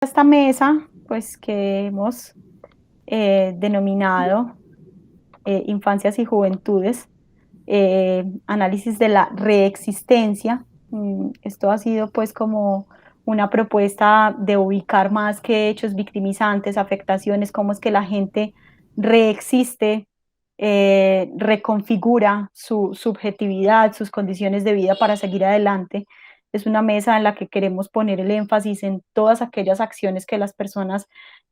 esta mesa, pues que hemos denominado Infancias y Juventudes, análisis de la reexistencia. Esto ha sido pues como una propuesta de ubicar más que hechos victimizantes, afectaciones, cómo es que la gente reexiste, reconfigura su subjetividad, sus condiciones de vida para seguir adelante. Es una mesa en la que queremos poner el énfasis en todas aquellas acciones que las personas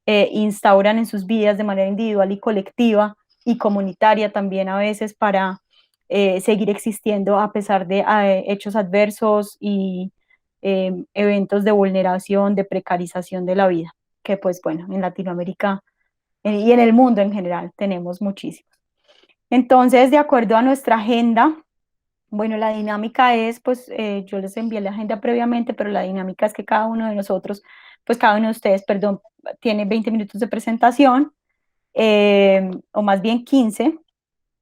instauran en sus vidas de manera individual y colectiva y comunitaria también a veces para seguir existiendo a pesar de hechos adversos y eventos de vulneración, de precarización de la vida, que pues bueno, en Latinoamérica y en el mundo en general tenemos muchísimos. Entonces, de acuerdo a nuestra agenda, bueno, la dinámica es, pues yo les envié la agenda previamente, pero la dinámica es que cada uno de nosotros, pues cada uno de ustedes, perdón, tiene 20 minutos de presentación, o más bien 15,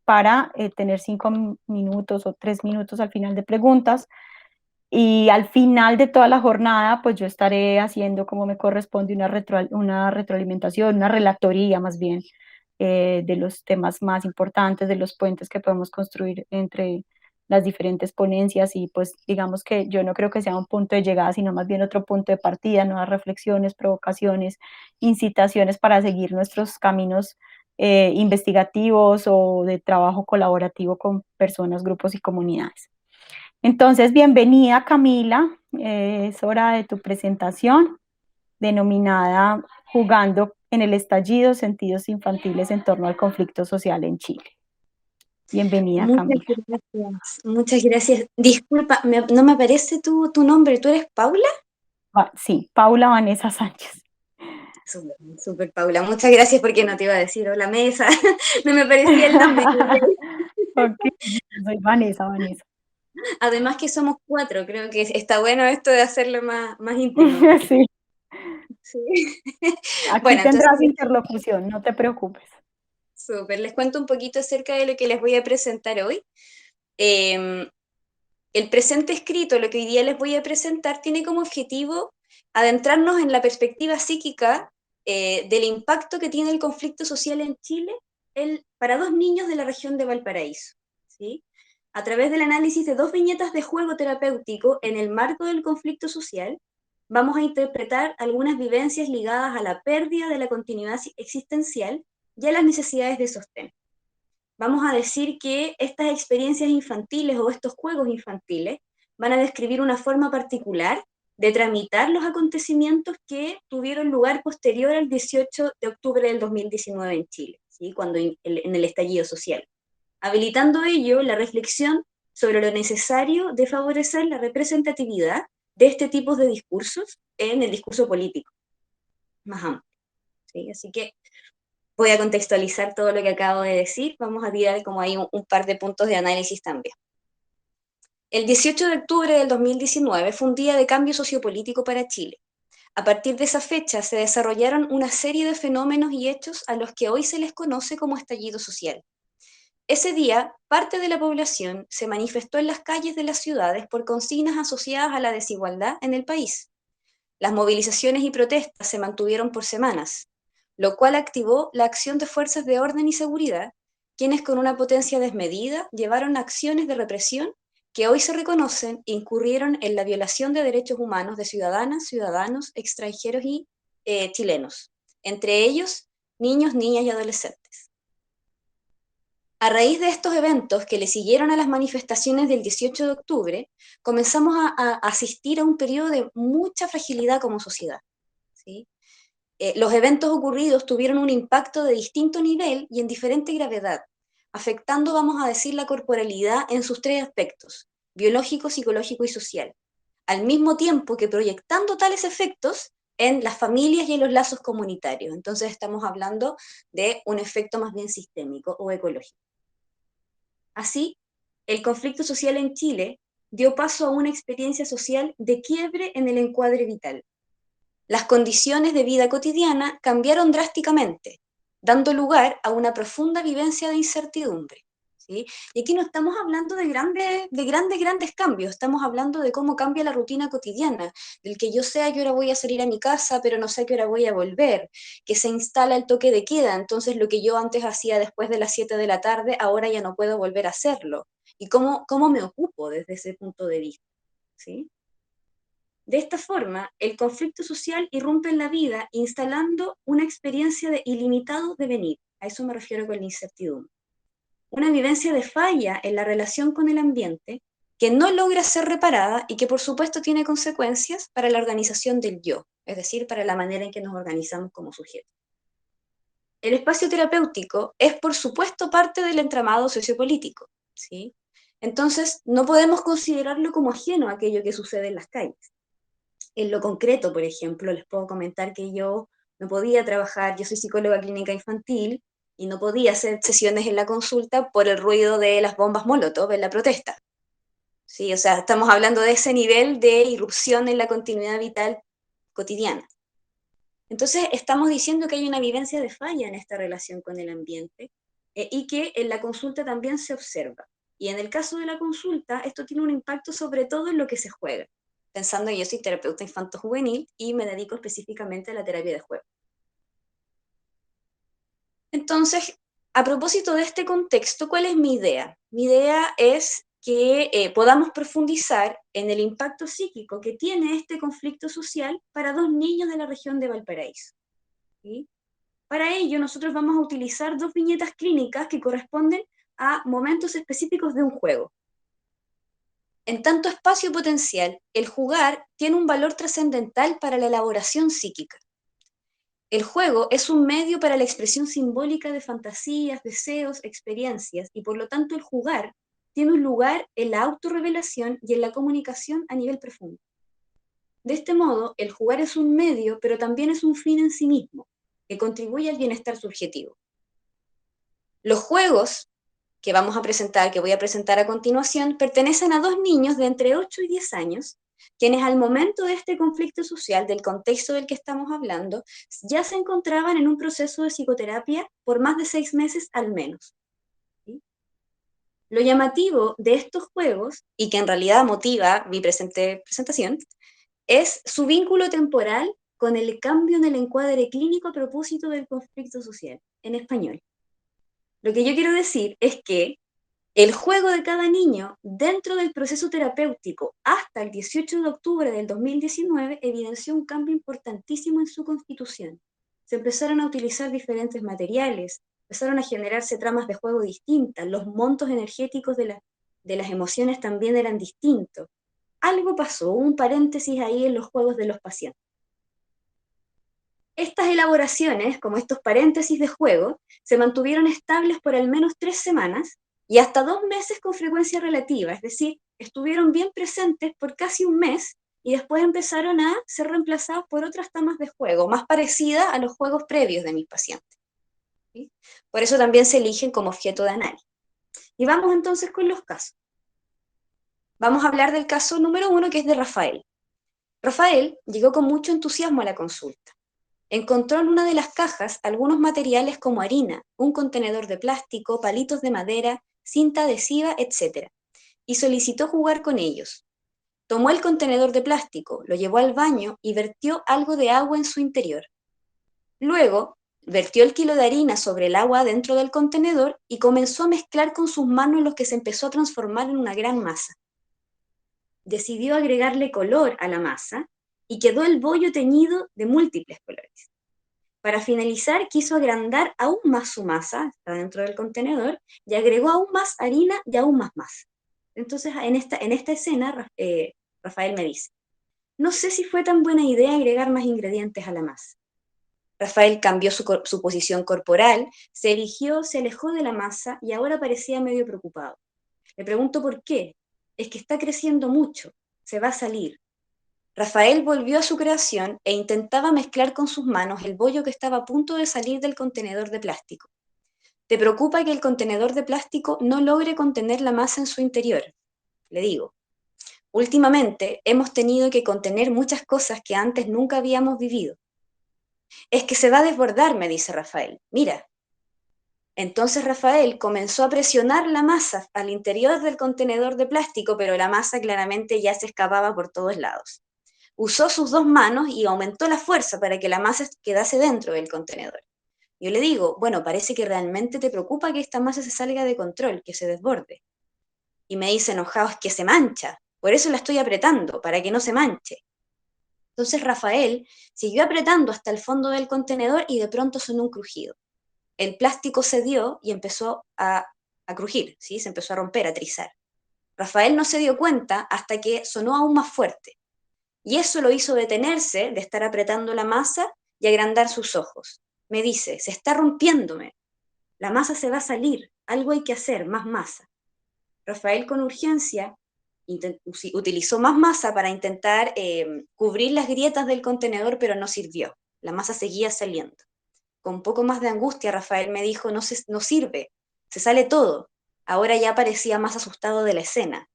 para tener 5 minutos o 3 minutos al final de preguntas. Y al final de toda la jornada, pues yo estaré haciendo como me corresponde una retroalimentación, una relatoría más bien, de los temas más importantes, de los puentes que podemos construir entre las diferentes ponencias y pues digamos que yo no creo que sea un punto de llegada, sino más bien otro punto de partida, nuevas reflexiones, provocaciones, incitaciones para seguir nuestros caminos investigativos o de trabajo colaborativo con personas, grupos y comunidades. Entonces, bienvenida Camila, es hora de tu presentación denominada Jugando en el estallido, sentidos infantiles en torno al conflicto social en Chile. Bienvenida Muchas Camila. gracias, muchas gracias. Disculpa, no me aparece tu nombre. ¿Tú eres Paula? Sí, Paula Vanessa Sánchez. Súper, súper, Paula. Muchas gracias porque no te iba a decir hola mesa. No me parecía el nombre. Ok, soy Vanessa, Vanessa. Además que somos cuatro, creo que está bueno esto de hacerlo más íntimo. Sí, Sí. aquí Bueno, entonces, tendrás interlocución, no te preocupes. súper. Les cuento un poquito acerca de lo que les voy a presentar hoy. Eh, el presente escrito, lo que hoy día les voy a presentar, tiene como objetivo adentrarnos en la perspectiva psíquica del impacto que tiene el conflicto social en Chile para dos niños de la región de Valparaíso, ¿sí? A través del análisis de dos viñetas de juego terapéutico en el marco del conflicto social, vamos a interpretar algunas vivencias ligadas a la pérdida de la continuidad existencial y a las necesidades de sostén. Vamos a decir que estas experiencias infantiles o estos juegos infantiles van a describir una forma particular de tramitar los acontecimientos que tuvieron lugar posterior al 18 de octubre del 2019 en Chile, ¿sí? Cuando en el estallido social, habilitando ello la reflexión sobre lo necesario de favorecer la representatividad de este tipo de discursos en el discurso político más amplio, ¿sí? Así que voy a contextualizar todo lo que acabo de decir, vamos a tirar como ahí un par de puntos de análisis también. El 18 de octubre del 2019 fue un día de cambio sociopolítico para Chile. A partir de esa fecha se desarrollaron una serie de fenómenos y hechos a los que hoy se les conoce como estallido social. Ese día, parte de la población se manifestó en las calles de las ciudades por consignas asociadas a la desigualdad en el país. Las movilizaciones y protestas se mantuvieron por semanas, lo cual activó la acción de fuerzas de orden y seguridad, quienes con una potencia desmedida llevaron acciones de represión que hoy se reconocen e incurrieron en la violación de derechos humanos de ciudadanas, ciudadanos, extranjeros y chilenos, entre ellos niños, niñas y adolescentes. A raíz de estos eventos que le siguieron a las manifestaciones del 18 de octubre, comenzamos a asistir a un periodo de mucha fragilidad como sociedad, ¿sí? Los eventos ocurridos tuvieron un impacto de distinto nivel y en diferente gravedad, afectando, vamos a decir, la corporalidad en sus tres aspectos, biológico, psicológico y social, al mismo tiempo que proyectando tales efectos en las familias y en los lazos comunitarios. Entonces estamos hablando de un efecto más bien sistémico o ecológico. Así, el conflicto social en Chile dio paso a una experiencia social de quiebre en el encuadre vital. Las condiciones de vida cotidiana cambiaron drásticamente, dando lugar a una profunda vivencia de incertidumbre, ¿sí? Y aquí no estamos hablando de grandes cambios, estamos hablando de cómo cambia la rutina cotidiana, del que yo sé a qué hora voy a salir a mi casa, pero no sé a qué hora voy a volver, que se instala el toque de queda, entonces lo que yo antes hacía después de las 7 de la tarde, ahora ya no puedo volver a hacerlo. Y cómo me ocupo desde ese punto de vista, ¿sí? De esta forma, el conflicto social irrumpe en la vida instalando una experiencia de ilimitado devenir. A eso me refiero con la incertidumbre. Una vivencia de falla en la relación con el ambiente que no logra ser reparada y que por supuesto tiene consecuencias para la organización del yo, es decir, para la manera en que nos organizamos como sujetos. El espacio terapéutico es por supuesto parte del entramado sociopolítico, ¿sí? Entonces, no podemos considerarlo como ajeno a aquello que sucede en las calles. En lo concreto, por ejemplo, les puedo comentar que yo no podía trabajar, yo soy psicóloga clínica infantil, y no podía hacer sesiones en la consulta por el ruido de las bombas Molotov en la protesta. ¿Sí? O sea, estamos hablando de ese nivel de irrupción en la continuidad vital cotidiana. Entonces, estamos diciendo que hay una vivencia de falla en esta relación con el ambiente y que en la consulta también se observa. Y en el caso de la consulta, esto tiene un impacto sobre todo en lo que se juega. Pensando que yo soy terapeuta infanto-juvenil y me dedico específicamente a la terapia de juego. Entonces, a propósito de este contexto, ¿cuál es mi idea? Mi idea es que podamos profundizar en el impacto psíquico que tiene este conflicto social para dos niños de la región de Valparaíso, ¿sí? Para ello, nosotros vamos a utilizar dos viñetas clínicas que corresponden a momentos específicos de un juego. En tanto espacio potencial, el jugar tiene un valor trascendental para la elaboración psíquica. El juego es un medio para la expresión simbólica de fantasías, deseos, experiencias, y por lo tanto el jugar tiene un lugar en la autorrevelación y en la comunicación a nivel profundo. De este modo, el jugar es un medio, pero también es un fin en sí mismo, que contribuye al bienestar subjetivo. Los juegos que vamos a presentar, que voy a presentar a continuación, pertenecen a dos niños de entre 8 y 10 años, quienes al momento de este conflicto social, del contexto del que estamos hablando, ya se encontraban en un proceso de psicoterapia por más de 6 meses al menos. ¿Sí? Lo llamativo de estos juegos, y que en realidad motiva mi presentación, es su vínculo temporal con el cambio en el encuadre clínico a propósito del conflicto social, en español. Lo que yo quiero decir es que el juego de cada niño dentro del proceso terapéutico hasta el 18 de octubre del 2019 evidenció un cambio importantísimo en su constitución. Se empezaron a utilizar diferentes materiales, empezaron a generarse tramas de juego distintas, los montos energéticos de las emociones también eran distintos. Algo pasó, hubo un paréntesis ahí en los juegos de los pacientes. Estas elaboraciones, como estos paréntesis de juego, se mantuvieron estables por al menos 3 semanas y hasta 2 meses con frecuencia relativa, es decir, estuvieron bien presentes por casi un mes y después empezaron a ser reemplazados por otras tramas de juego, más parecidas a los juegos previos de mis pacientes. ¿Sí? Por eso también se eligen como objeto de análisis. Y vamos entonces con los casos. Vamos a hablar del caso número 1, que es de Rafael. Rafael llegó con mucho entusiasmo a la consulta. Encontró en una de las cajas algunos materiales como harina, un contenedor de plástico, palitos de madera, cinta adhesiva, etc. Y solicitó jugar con ellos. Tomó el contenedor de plástico, lo llevó al baño y vertió algo de agua en su interior. Luego, vertió el kilo de harina sobre el agua dentro del contenedor y comenzó a mezclar con sus manos lo que se empezó a transformar en una gran masa. Decidió agregarle color a la masa y quedó el bollo teñido de múltiples colores. Para finalizar, quiso agrandar aún más su masa, está dentro del contenedor, y agregó aún más harina y aún más masa. Entonces, en esta escena, Rafael me dice, no sé si fue tan buena idea agregar más ingredientes a la masa. Rafael cambió su posición corporal, se erigió, se alejó de la masa y ahora parecía medio preocupado. Le pregunto por qué. Es que está creciendo mucho, se va a salir. Rafael volvió a su creación e intentaba mezclar con sus manos el bollo que estaba a punto de salir del contenedor de plástico. ¿Te preocupa que el contenedor de plástico no logre contener la masa en su interior? Le digo, últimamente hemos tenido que contener muchas cosas que antes nunca habíamos vivido. Es que se va a desbordar, me dice Rafael. Mira. Entonces Rafael comenzó a presionar la masa al interior del contenedor de plástico, pero la masa claramente ya se escapaba por todos lados. Usó sus dos manos y aumentó la fuerza para que la masa quedase dentro del contenedor. Yo le digo, bueno, parece que realmente te preocupa que esta masa se salga de control, que se desborde. Y me dice enojado, es que se mancha, por eso la estoy apretando, para que no se manche. Entonces Rafael siguió apretando hasta el fondo del contenedor y de pronto sonó un crujido. El plástico cedió y empezó a crujir, ¿sí? Se empezó a romper, a trizar. Rafael no se dio cuenta hasta que sonó aún más fuerte. Y eso lo hizo detenerse de estar apretando la masa y agrandar sus ojos. Me dice, se está rompiéndome, la masa se va a salir, algo hay que hacer, más masa. Rafael con urgencia utilizó más masa para intentar cubrir las grietas del contenedor, pero no sirvió. La masa seguía saliendo. Con un poco más de angustia, Rafael me dijo, no sirve, se sale todo. Ahora ya parecía más asustado de la escena.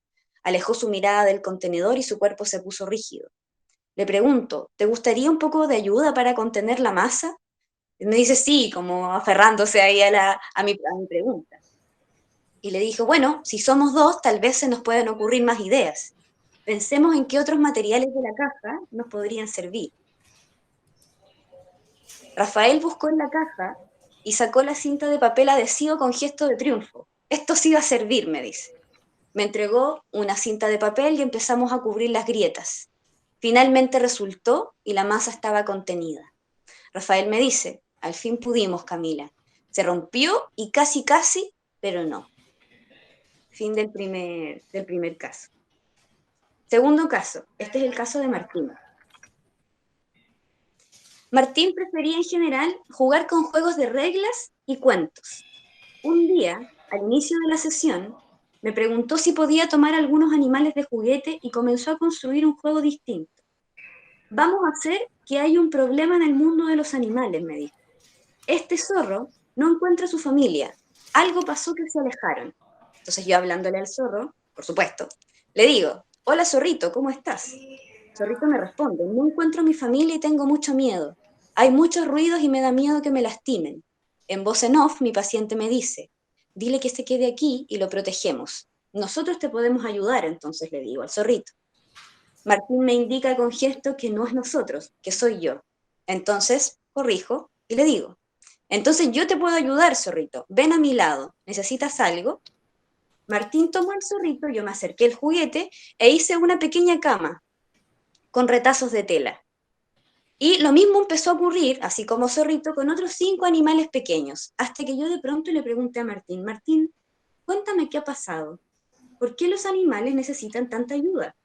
Alejó su mirada del contenedor y su cuerpo se puso rígido. Le pregunto, ¿te gustaría un poco de ayuda para contener la masa? Él me dice sí, como aferrándose ahí a mi pregunta. Y le dijo, bueno, si somos dos, tal vez se nos puedan ocurrir más ideas. Pensemos en qué otros materiales de la caja nos podrían servir. Rafael buscó en la caja y sacó la cinta de papel adhesivo con gesto de triunfo. Esto sí va a servir, me dice. Me entregó una cinta de papel y empezamos a cubrir las grietas. Finalmente resultó y la masa estaba contenida. Rafael me dice, al fin pudimos, Camila. Se rompió y casi, casi, pero no. Fin del primer caso. Segundo caso, este es el caso de Martín. Martín prefería en general jugar con juegos de reglas y cuentos. Un día, al inicio de la sesión, me preguntó si podía tomar algunos animales de juguete y comenzó a construir un juego distinto. Vamos a hacer que hay un problema en el mundo de los animales, me dijo. Este zorro no encuentra a su familia. Algo pasó que se alejaron. Entonces yo hablándole al zorro, por supuesto, le digo, hola zorrito, ¿cómo estás? Zorrito me responde, no encuentro a mi familia y tengo mucho miedo. Hay muchos ruidos y me da miedo que me lastimen. En voz en off, mi paciente me dice, dile que se quede aquí y lo protegemos. Nosotros te podemos ayudar, entonces le digo al zorrito. Martín me indica con gesto que no es nosotros, que soy yo. Entonces, corrijo y le digo, entonces yo te puedo ayudar, zorrito, ven a mi lado, ¿necesitas algo? Martín tomó el zorrito, yo me acerqué el juguete e hice una pequeña cama con retazos de tela. Y lo mismo empezó a ocurrir, así como zorrito, con otros 5 animales pequeños, hasta que yo de pronto le pregunté a Martín, Martín, cuéntame qué ha pasado. ¿Por qué los animales necesitan tanta ayuda?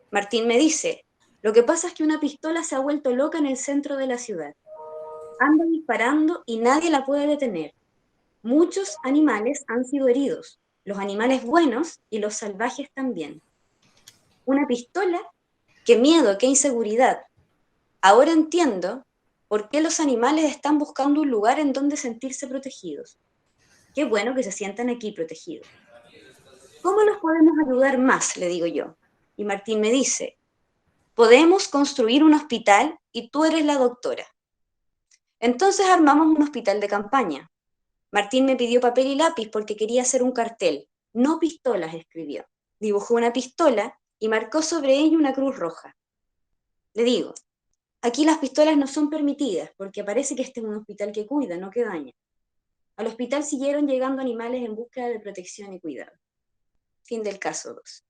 Martín me dice, lo que pasa es que una pistola se ha vuelto loca en el centro de la ciudad. Anda disparando y nadie la puede detener. Muchos animales han sido heridos, los animales buenos y los salvajes también. Una pistola, qué miedo, qué inseguridad. Ahora entiendo por qué los animales están buscando un lugar en donde sentirse protegidos. Qué bueno que se sientan aquí protegidos. ¿Cómo los podemos ayudar más? Le digo yo. Y Martín me dice, podemos construir un hospital y tú eres la doctora. Entonces armamos un hospital de campaña. Martín me pidió papel y lápiz porque quería hacer un cartel. No pistolas, escribió. Dibujó una pistola y marcó sobre ella una cruz roja. Le digo, aquí las pistolas no son permitidas porque parece que este es un hospital que cuida, no que daña. Al hospital siguieron llegando animales en búsqueda de protección y cuidado. Fin del caso 2.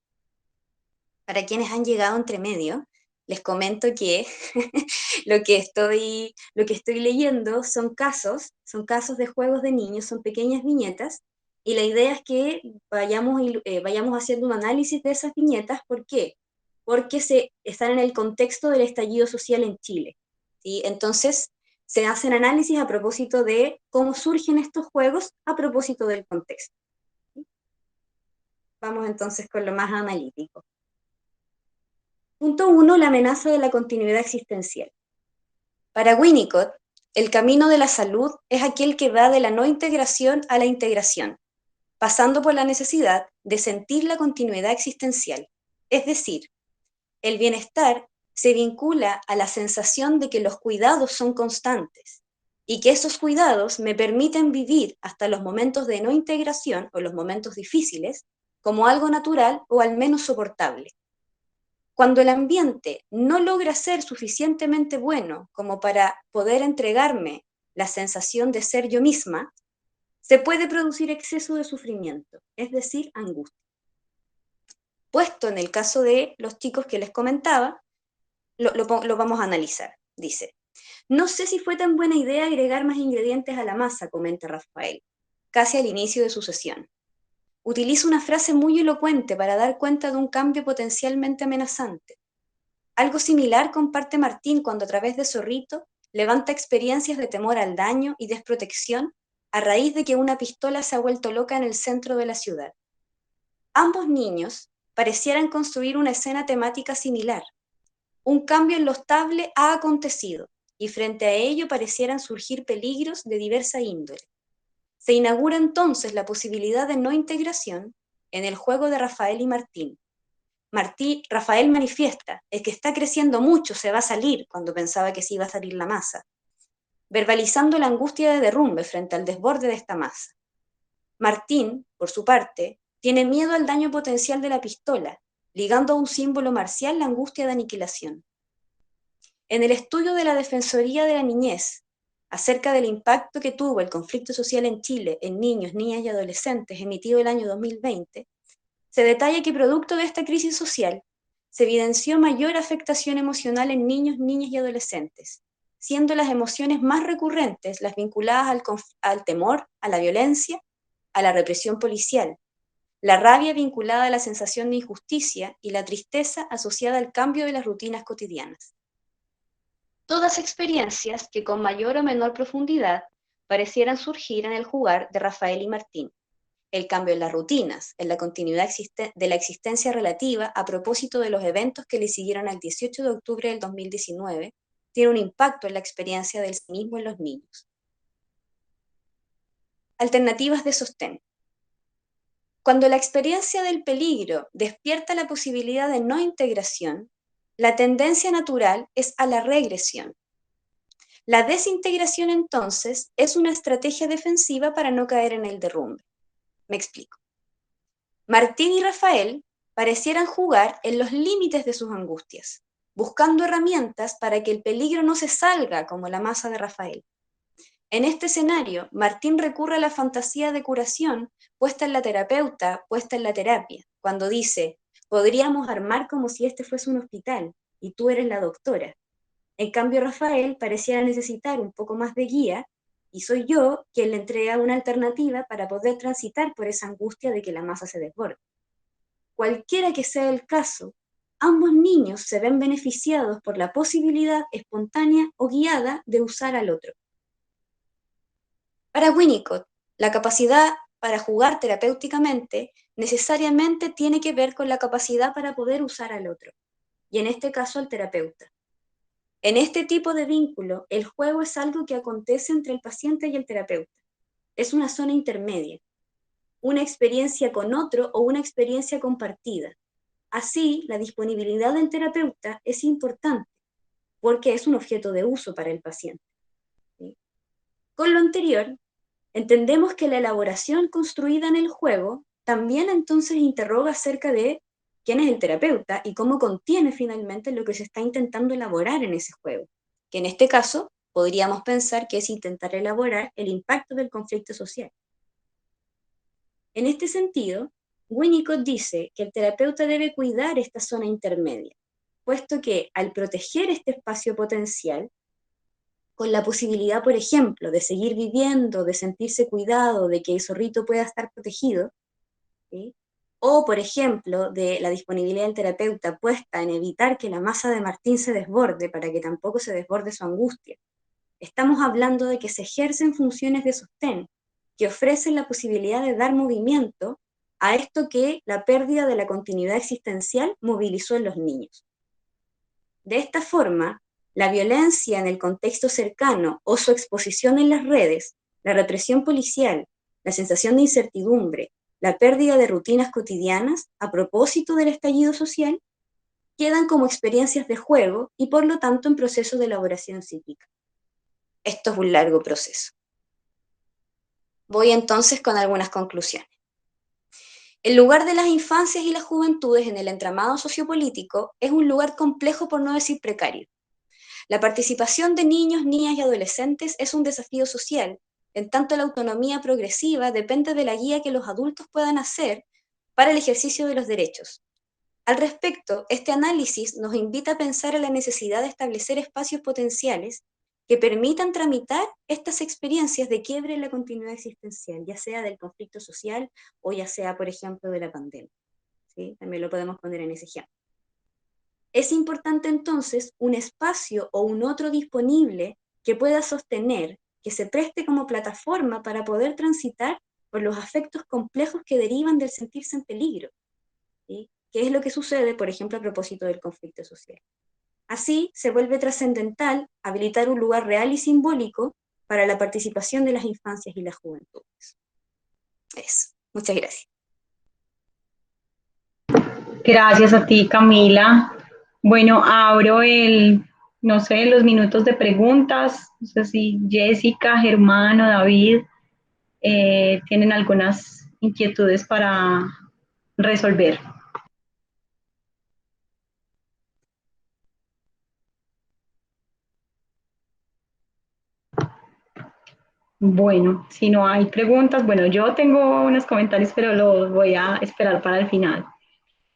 Para quienes han llegado entre medio, les comento que lo que estoy leyendo son casos de juegos de niños, son pequeñas viñetas, y la idea es que vayamos haciendo un análisis de esas viñetas. ¿Por qué? Porque están en el contexto del estallido social en Chile, ¿sí? Entonces, se hacen análisis a propósito de cómo surgen estos juegos a propósito del contexto. ¿Sí? Vamos entonces con lo más analítico. Punto 1, la amenaza de la continuidad existencial. Para Winnicott, el camino de la salud es aquel que va de la no integración a la integración, pasando por la necesidad de sentir la continuidad existencial. Es decir, el bienestar se vincula a la sensación de que los cuidados son constantes y que esos cuidados me permiten vivir hasta los momentos de no integración o los momentos difíciles como algo natural o al menos soportable. Cuando el ambiente no logra ser suficientemente bueno como para poder entregarme la sensación de ser yo misma, se puede producir exceso de sufrimiento, es decir, angustia. Puesto en el caso de los chicos que les comentaba, lo vamos a analizar. Dice, no sé si fue tan buena idea agregar más ingredientes a la masa, comenta Rafael, casi al inicio de su sesión. Utiliza una frase muy elocuente para dar cuenta de un cambio potencialmente amenazante. Algo similar comparte Martín cuando a través de Zorrito levanta experiencias de temor al daño y desprotección a raíz de que una pistola se ha vuelto loca en el centro de la ciudad. Ambos niños parecieran construir una escena temática similar. Un cambio en lo estable ha acontecido y frente a ello parecieran surgir peligros de diversa índole. Se inaugura entonces la posibilidad de no integración en el juego de Rafael y Martín. Rafael manifiesta, el que está creciendo mucho se va a salir cuando pensaba que se iba a salir la masa, verbalizando la angustia de derrumbe frente al desborde de esta masa. Martín, por su parte, tiene miedo al daño potencial de la pistola, ligando a un símbolo marcial la angustia de aniquilación. En el estudio de la Defensoría de la Niñez, acerca del impacto que tuvo el conflicto social en Chile en niños, niñas y adolescentes, emitido el año 2020, se detalla que producto de esta crisis social, se evidenció mayor afectación emocional en niños, niñas y adolescentes, siendo las emociones más recurrentes las vinculadas al temor, a la violencia, a la represión policial, la rabia vinculada a la sensación de injusticia y la tristeza asociada al cambio de las rutinas cotidianas. Todas experiencias que con mayor o menor profundidad parecieran surgir en el jugar de Rafael y Martín. El cambio en las rutinas, en la continuidad de la existencia relativa a propósito de los eventos que le siguieron al 18 de octubre del 2019, tiene un impacto en la experiencia del cinismo en los niños. Alternativas de sostén. Cuando la experiencia del peligro despierta la posibilidad de no integración, la tendencia natural es a la regresión. La desintegración, entonces, es una estrategia defensiva para no caer en el derrumbe. Me explico. Martín y Rafael parecieran jugar en los límites de sus angustias, buscando herramientas para que el peligro no se salga como la masa de Rafael. En este escenario, Martín recurre a la fantasía de curación puesta en la terapeuta, puesta en la terapia, cuando dice, podríamos armar como si este fuese un hospital y tú eres la doctora. En cambio, Rafael pareciera necesitar un poco más de guía y soy yo quien le entrega una alternativa para poder transitar por esa angustia de que la masa se desborde. Cualquiera que sea el caso, ambos niños se ven beneficiados por la posibilidad espontánea o guiada de usar al otro. Para Winnicott, la capacidad para jugar terapéuticamente necesariamente tiene que ver con la capacidad para poder usar al otro, y en este caso al terapeuta. En este tipo de vínculo, el juego es algo que acontece entre el paciente y el terapeuta. Es una zona intermedia, una experiencia con otro o una experiencia compartida. Así, la disponibilidad del terapeuta es importante porque es un objeto de uso para el paciente. ¿Sí? Con lo anterior, entendemos que la elaboración construida en el juego también entonces interroga acerca de quién es el terapeuta y cómo contiene finalmente lo que se está intentando elaborar en ese juego, que en este caso podríamos pensar que es intentar elaborar el impacto del conflicto social. En este sentido, Winnicott dice que el terapeuta debe cuidar esta zona intermedia, puesto que al proteger este espacio potencial, con la posibilidad, por ejemplo, de seguir viviendo, de sentirse cuidado, de que el zorrito pueda estar protegido, ¿sí? O, por ejemplo, de la disponibilidad del terapeuta puesta en evitar que la masa de Martín se desborde para que tampoco se desborde su angustia. Estamos hablando de que se ejercen funciones de sostén, que ofrecen la posibilidad de dar movimiento a esto que la pérdida de la continuidad existencial movilizó en los niños. De esta forma, la violencia en el contexto cercano o su exposición en las redes, la represión policial, la sensación de incertidumbre, la pérdida de rutinas cotidianas a propósito del estallido social, quedan como experiencias de juego y por lo tanto en proceso de elaboración psíquica. Esto es un largo proceso. Voy entonces con algunas conclusiones. El lugar de las infancias y las juventudes en el entramado sociopolítico es un lugar complejo, por no decir precario. La participación de niños, niñas y adolescentes es un desafío social, en tanto la autonomía progresiva depende de la guía que los adultos puedan hacer para el ejercicio de los derechos. Al respecto, este análisis nos invita a pensar en la necesidad de establecer espacios potenciales que permitan tramitar estas experiencias de quiebre en la continuidad existencial, ya sea del conflicto social o ya sea, por ejemplo, de la pandemia. ¿Sí? También lo podemos poner en ese ejemplo. Es importante entonces un espacio o un otro disponible que pueda sostener, que se preste como plataforma para poder transitar por los afectos complejos que derivan del sentirse en peligro, ¿sí? ¿Qué es lo que sucede, por ejemplo, a propósito del conflicto social? Así, se vuelve trascendental habilitar un lugar real y simbólico para la participación de las infancias y las juventudes. Eso. Muchas gracias. Gracias a ti, Camila. Bueno, abro no sé, los minutos de preguntas. No sé si Jessica, Germán o David tienen algunas inquietudes para resolver. Bueno, si no hay preguntas, bueno, yo tengo unos comentarios, pero los voy a esperar para el final.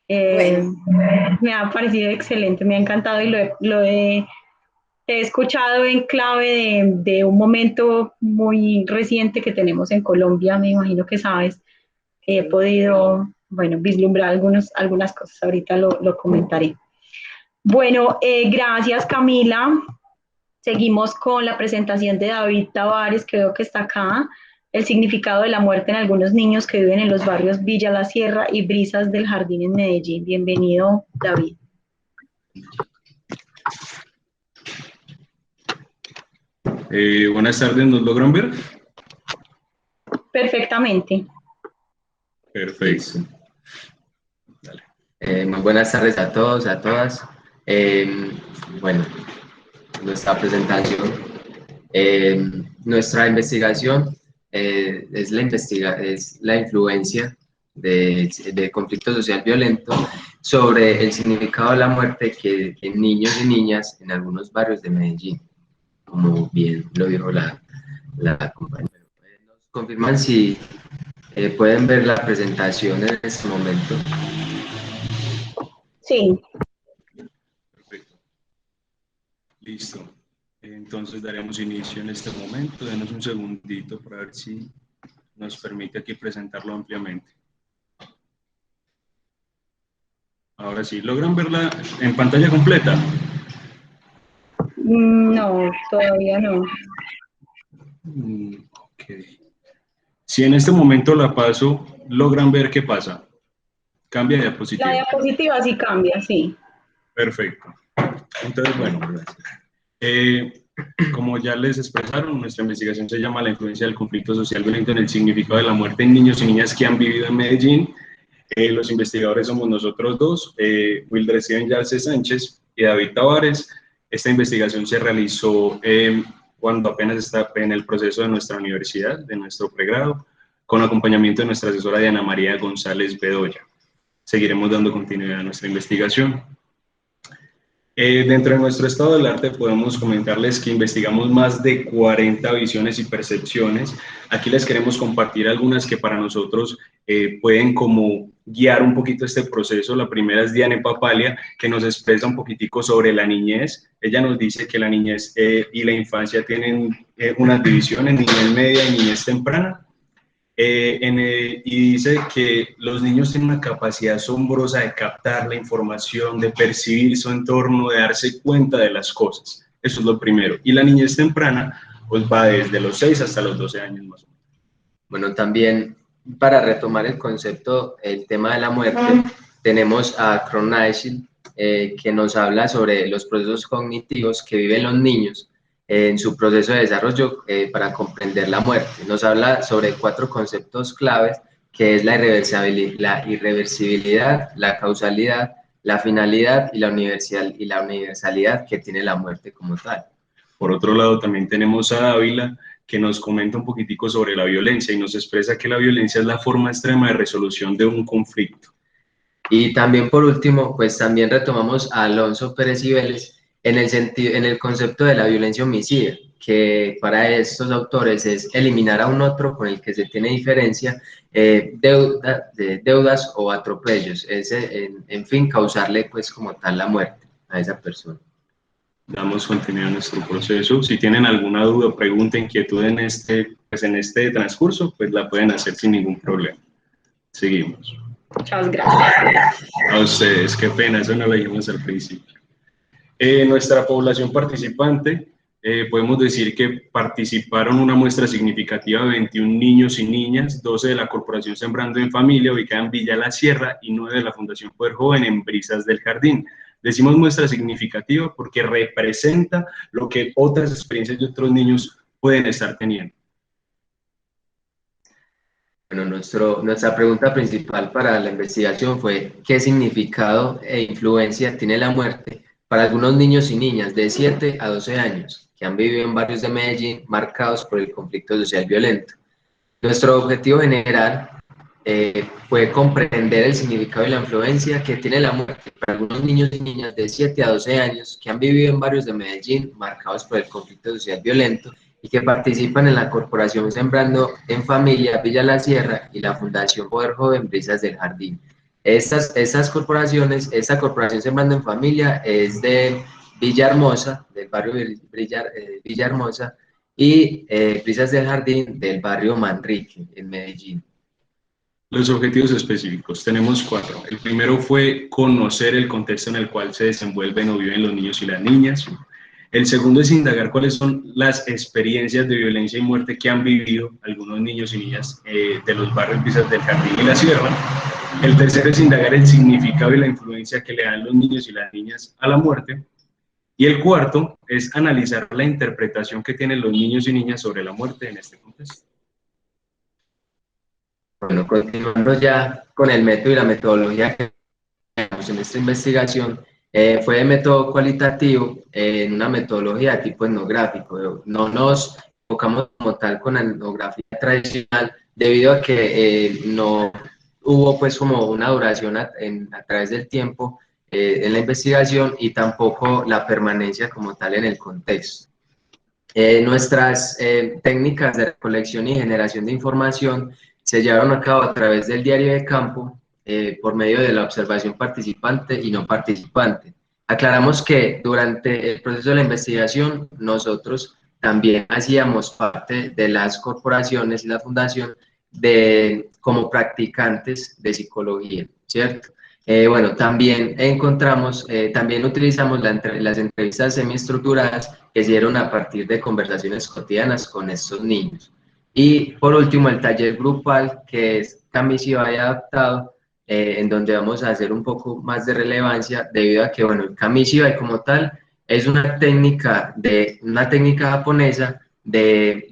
Bueno, Me ha parecido excelente, me ha encantado y he escuchado en clave de un momento muy reciente que tenemos en Colombia, me imagino que sabes. He sí. podido, bueno, vislumbrar algunas cosas, ahorita lo comentaré. Bueno, gracias Camila. Seguimos con la presentación de David Tavares, que veo que está acá. El significado de la muerte en algunos niños que viven en los barrios Villa La Sierra y Brisas del Jardín en Medellín. Bienvenido, David. Buenas tardes, ¿nos logran ver? Perfectamente. Perfecto. Dale. Muy buenas tardes a todos, a todas. Bueno, nuestra presentación, nuestra investigación es la influencia de conflicto social violento sobre el significado de la muerte que en niños y niñas en algunos barrios de Medellín, como bien lo dijo la compañera. Nos confirman si pueden ver la presentación en este momento. Sí. Perfecto. Listo. Entonces daremos inicio en este momento. Denos un segundito para ver si nos permite aquí presentarlo ampliamente. Ahora sí, ¿logran verla en pantalla completa? No, todavía no. Ok. Si en este momento la paso, ¿logran ver qué pasa? Cambia de La diapositiva. diapositiva sí cambia, sí. Perfecto. Entonces, bueno, gracias. Como ya les expresaron, nuestra investigación se llama La influencia del conflicto social violento en el significado de la muerte en niños y niñas que han vivido en Medellín. Los investigadores somos nosotros dos, Wilder Steven Yarce Sánchez y David Tavares. Esta investigación se realizó cuando apenas está en el proceso de nuestra universidad, de nuestro pregrado, con acompañamiento de nuestra asesora Diana María González Bedoya. Seguiremos dando continuidad a nuestra investigación. Dentro de nuestro estado del arte podemos comentarles que investigamos más de 40 visiones y percepciones. Aquí les queremos compartir algunas que para nosotros pueden como guiar un poquito este proceso. La primera es Diane Papalia, que nos expresa un poquitico sobre la niñez. Ella nos dice que la niñez y la infancia tienen una división en niñez media y niñez temprana. Y dice que los niños tienen una capacidad asombrosa de captar la información, de percibir su entorno, de darse cuenta de las cosas. Eso es lo primero. Y la niñez temprana pues va desde los 6 hasta los 12 años más o menos. Bueno, también para retomar el concepto, el tema de la muerte, tenemos a Cronaisil, que nos habla sobre los procesos cognitivos que viven los niños en su proceso de desarrollo para comprender la muerte. Nos habla sobre 4 conceptos claves, que es la irreversibilidad, la causalidad, la finalidad y la universalidad que tiene la muerte como tal. Por otro lado, también tenemos a Dávila, que nos comenta un poquitico sobre la violencia y nos expresa que la violencia es la forma extrema de resolución de un conflicto. Y también por último, pues también retomamos a Alonso Pérez y Vélez en el concepto de la violencia homicida, que para estos autores es eliminar a un otro con el que se tiene diferencia, deudas o atropellos, en fin, causarle pues como tal la muerte a esa persona. Damos continuidad a nuestro proceso. Si tienen alguna duda, pregunta, inquietud en este transcurso, pues la pueden hacer sin ningún problema. Seguimos. Muchas gracias. A ustedes, qué pena, eso no lo dijimos al principio. Nuestra población participante, podemos decir que participaron una muestra significativa de 21 niños y niñas, 12 de la Corporación Sembrando en Familia, ubicada en Villa La Sierra, y 9 de la Fundación Poder Joven en Brisas del Jardín. Decimos muestra significativa porque representa lo que otras experiencias de otros niños pueden estar teniendo. Bueno, nuestra pregunta principal para la investigación fue ¿qué significado e influencia tiene la muerte para algunos niños y niñas de 7 a 12 años que han vivido en barrios de Medellín marcados por el conflicto social violento? Nuestro objetivo general fue comprender el significado y la influencia que tiene la muerte para algunos niños y niñas de 7 a 12 años que han vivido en barrios de Medellín marcados por el conflicto social violento y que participan en la Corporación Sembrando en Familia Villa La Sierra y la Fundación Poder Joven Brisas del Jardín. Estas corporaciones, esta Corporación Sembrando en Familia es de Villahermosa, del barrio Villahermosa, y Brisas del Jardín del barrio Manrique, en Medellín. Los objetivos específicos, tenemos 4. El primero fue conocer el contexto en el cual se desenvuelven o viven los niños y las niñas. El segundo es indagar cuáles son las experiencias de violencia y muerte que han vivido algunos niños y niñas de los barrios Brisas del Jardín y La Sierra. El tercero es indagar el significado y la influencia que le dan los niños y las niñas a la muerte. Y el cuarto es analizar la interpretación que tienen los niños y niñas sobre la muerte en este contexto. Bueno, continuando ya con el método y la metodología que tenemos en esta investigación, fue de método cualitativo en una metodología de tipo etnográfico. No nos enfocamos como tal con la etnografía tradicional debido a que no hubo pues como una duración a través del tiempo en la investigación y tampoco la permanencia como tal en el contexto. Nuestras técnicas de recolección y generación de información se llevaron a cabo a través del diario de campo por medio de la observación participante y no participante. Aclaramos que durante el proceso de la investigación nosotros también hacíamos parte de las corporaciones y la fundación como practicantes de psicología, ¿cierto? Bueno, también también utilizamos las entrevistas semiestructuradas que se dieron a partir de conversaciones cotidianas con estos niños. Y por último, el taller grupal, que es Camisio y Adaptado, en donde vamos a hacer un poco más de relevancia debido a que, bueno, el Camisio como tal es una técnica japonesa de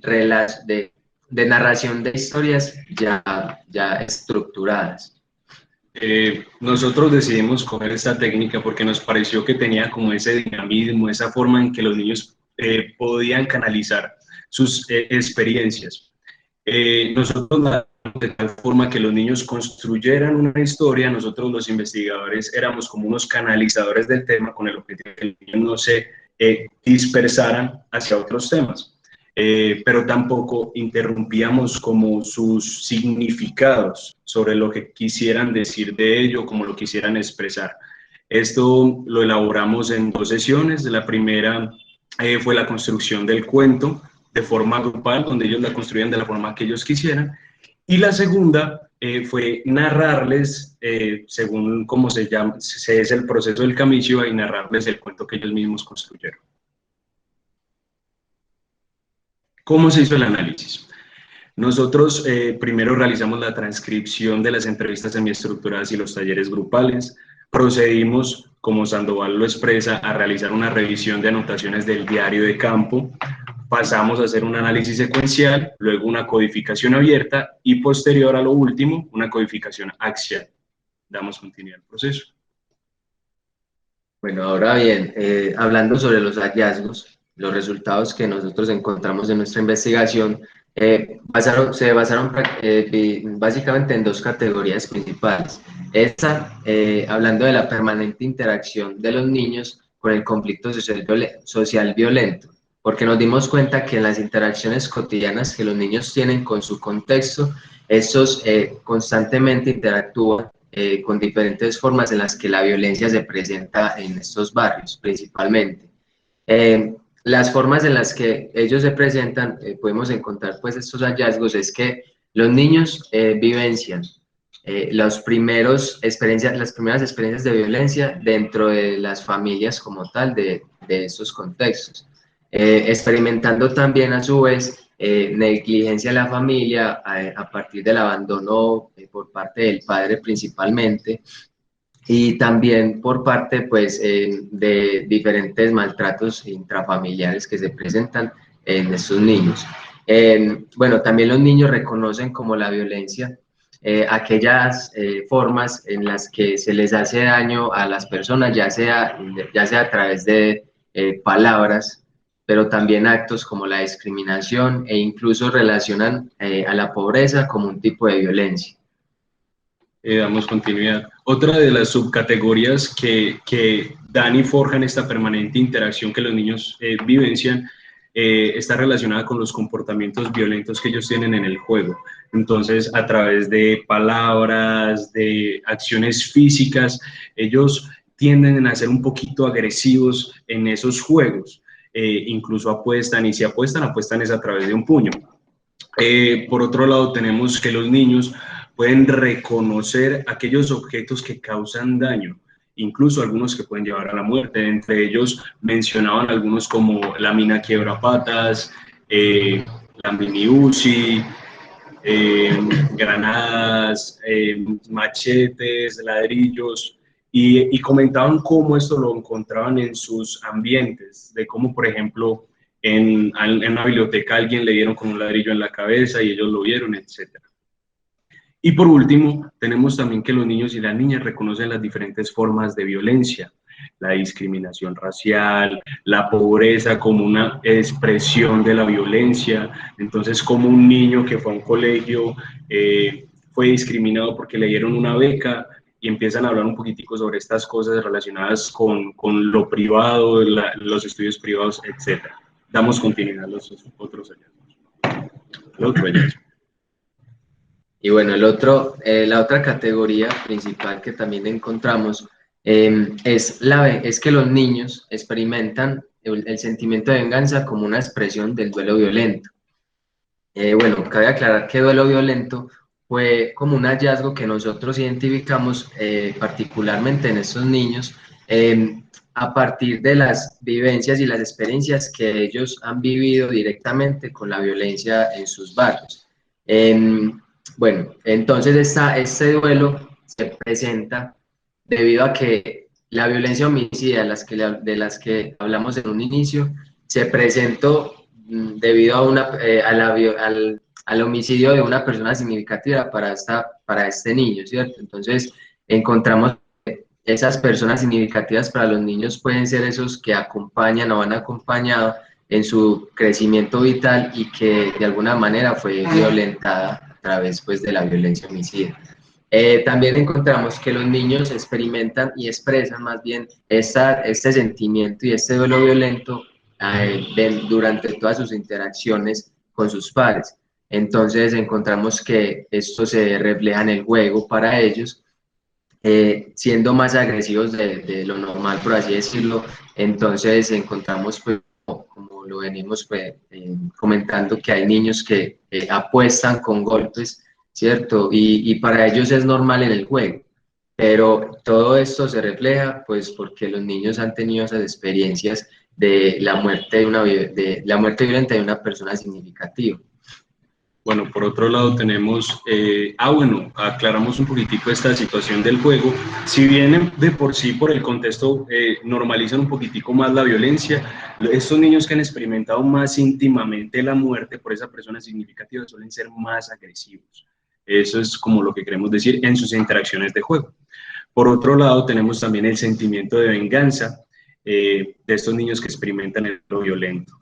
narración de historias ya estructuradas. Nosotros decidimos coger esta técnica porque nos pareció que tenía como ese dinamismo, esa forma en que los niños podían canalizar sus experiencias. Nosotros la de tal forma que los niños construyeran una historia, nosotros los investigadores éramos como unos canalizadores del tema con el objetivo de que los niños no se dispersaran hacia otros temas. Pero tampoco interrumpíamos como sus significados sobre lo que quisieran decir de ello, como lo quisieran expresar. Esto lo elaboramos en 2 sesiones. La primera fue la construcción del cuento de forma grupal, donde ellos la construían de la forma que ellos quisieran. Y la segunda fue narrarles, según cómo se es el proceso del Camisio, y narrarles el cuento que ellos mismos construyeron. ¿Cómo se hizo el análisis? Nosotros primero realizamos la transcripción de las entrevistas semiestructuradas y los talleres grupales. Procedimos, como Sandoval lo expresa, a realizar una revisión de anotaciones del diario de campo. Pasamos a hacer un análisis secuencial, luego una codificación abierta y posterior a lo último, una codificación axial. Damos continuidad al proceso. Bueno, ahora bien, hablando sobre los hallazgos, los resultados que nosotros encontramos en nuestra investigación se basaron básicamente en dos categorías principales. Esta, hablando de la permanente interacción de los niños con el conflicto social violento, porque nos dimos cuenta que en las interacciones cotidianas que los niños tienen con su contexto, estos constantemente interactúan con diferentes formas en las que la violencia se presenta en estos barrios, principalmente. Las formas en las que ellos se presentan, podemos encontrar pues estos hallazgos, es que los niños vivencian las primeras experiencias de violencia dentro de las familias como tal de estos contextos, experimentando también a su vez negligencia de la familia a partir del abandono por parte del padre principalmente, y también por parte pues, de diferentes maltratos intrafamiliares que se presentan en estos niños. Bueno, también los niños reconocen como la violencia aquellas formas en las que se les hace daño a las personas, ya sea a través de palabras, pero también actos como la discriminación, e incluso relacionan a la pobreza como un tipo de violencia. Damos continuidad. Otra de las subcategorías que dan y forjan esta permanente interacción que los niños vivencian está relacionada con los comportamientos violentos que ellos tienen en el juego. Entonces, a través de palabras, de acciones físicas, ellos tienden a ser un poquito agresivos en esos juegos. Incluso apuestan, y si apuestan es a través de un puño. Por otro lado, tenemos que los niños pueden reconocer aquellos objetos que causan daño, incluso algunos que pueden llevar a la muerte. Entre ellos mencionaban algunos como la mina quiebrapatas, la mini Uzi, granadas, machetes, ladrillos, y comentaban cómo esto lo encontraban en sus ambientes, de cómo, por ejemplo, en una biblioteca a alguien le dieron con un ladrillo en la cabeza y ellos lo vieron, etc. Y por último, tenemos también que los niños y las niñas reconocen las diferentes formas de violencia, la discriminación racial, la pobreza como una expresión de la violencia. Entonces, como un niño que fue a un colegio fue discriminado porque le dieron una beca, y empiezan a hablar un poquitico sobre estas cosas relacionadas con lo privado, los estudios privados, etc. Damos continuidad a los otros hallazgos. El otro hallazgo. Y bueno, la otra categoría principal que también encontramos es que los niños experimentan el sentimiento de venganza como una expresión del duelo violento. Bueno, cabe aclarar que duelo violento fue como un hallazgo que nosotros identificamos particularmente en estos niños a partir de las vivencias y las experiencias que ellos han vivido directamente con la violencia en sus barrios. Bueno, entonces este duelo se presenta debido a que la violencia homicida de las que hablamos en un inicio se presentó debido al homicidio de una persona significativa para este niño, ¿cierto? Entonces encontramos que esas personas significativas para los niños pueden ser esos que acompañan o han acompañado en su crecimiento vital y que de alguna manera fue violentada a través pues, de la violencia homicida. También encontramos que los niños experimentan y expresan más bien este sentimiento y este duelo violento durante todas sus interacciones con sus padres. Entonces encontramos que esto se refleja en el juego para ellos, siendo más agresivos de lo normal, por así decirlo. Entonces encontramos, pues, como lo venimos pues, comentando, que hay niños que apuestan con golpes, ¿cierto? Y para ellos es normal en el juego, pero todo esto se refleja pues porque los niños han tenido esas experiencias de la muerte violenta de una persona significativa. Bueno, por otro lado tenemos, aclaramos un poquitico esta situación del juego. Si bien de por sí, por el contexto, normalizan un poquitico más la violencia, estos niños que han experimentado más íntimamente la muerte por esa persona significativa suelen ser más agresivos. Eso es como lo que queremos decir en sus interacciones de juego. Por otro lado, tenemos también el sentimiento de venganza. de estos niños que experimentan el duelo violento.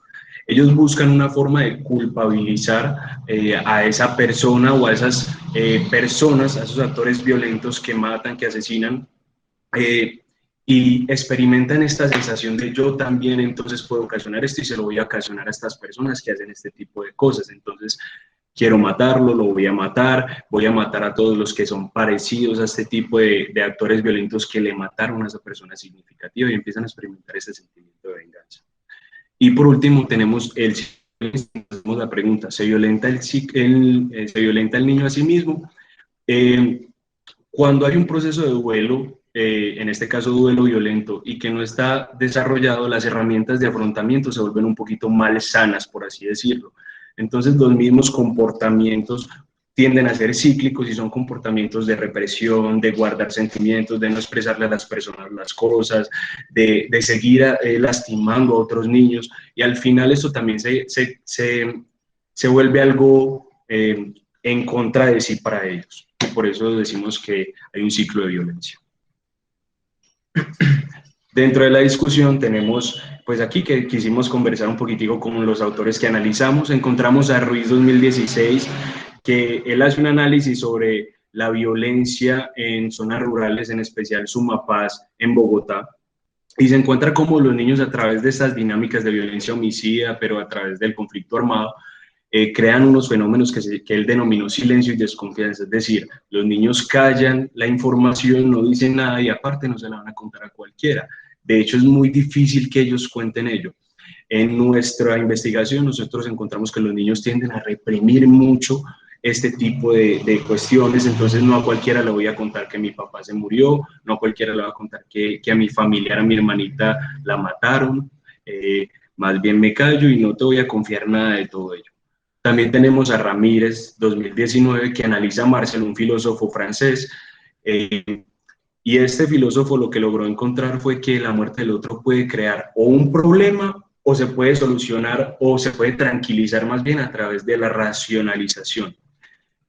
Ellos buscan una forma de culpabilizar a esa persona o a esas personas, a esos actores violentos que matan, que asesinan, y experimentan esta sensación de yo también entonces puedo ocasionar esto y se lo voy a ocasionar a estas personas que hacen este tipo de cosas. Entonces quiero matarlo, lo voy a matar a todos los que son parecidos a este tipo de actores violentos que le mataron a esa persona significativa, y empiezan a experimentar ese sentimiento de venganza. Y por último tenemos la pregunta, ¿se violenta el niño a sí mismo? Cuando hay un proceso de duelo, en este caso duelo violento, y que no está desarrollado, las herramientas de afrontamiento se vuelven un poquito malsanas, por así decirlo. Entonces los mismos comportamientos tienden a ser cíclicos y son comportamientos de represión, de guardar sentimientos, de no expresarle a las personas las cosas, de seguir lastimando a otros niños, y al final eso también se vuelve algo en contra de sí para ellos. Y por eso decimos que hay un ciclo de violencia. Dentro de la discusión tenemos, pues aquí que quisimos conversar un poquitico con los autores que analizamos. Encontramos a Ruiz 2016, que él hace un análisis sobre la violencia en zonas rurales, en especial Sumapaz, en Bogotá, y se encuentra cómo los niños, a través de estas dinámicas de violencia homicida, pero a través del conflicto armado, crean unos fenómenos que él denominó silencio y desconfianza. Es decir, los niños callan la información, no dicen nada, y aparte no se la van a contar a cualquiera. De hecho, es muy difícil que ellos cuenten ello. En nuestra investigación nosotros encontramos que los niños tienden a reprimir mucho este tipo de cuestiones. Entonces no a cualquiera le voy a contar que mi papá se murió, no a cualquiera le voy a contar que a mi familiar, a mi hermanita la mataron, más bien me callo y no te voy a confiar nada de todo ello. También tenemos a Ramírez 2019, que analiza a Marcel, un filósofo francés, y este filósofo lo que logró encontrar fue que la muerte del otro puede crear o un problema, o se puede solucionar, o se puede tranquilizar más bien a través de la racionalización.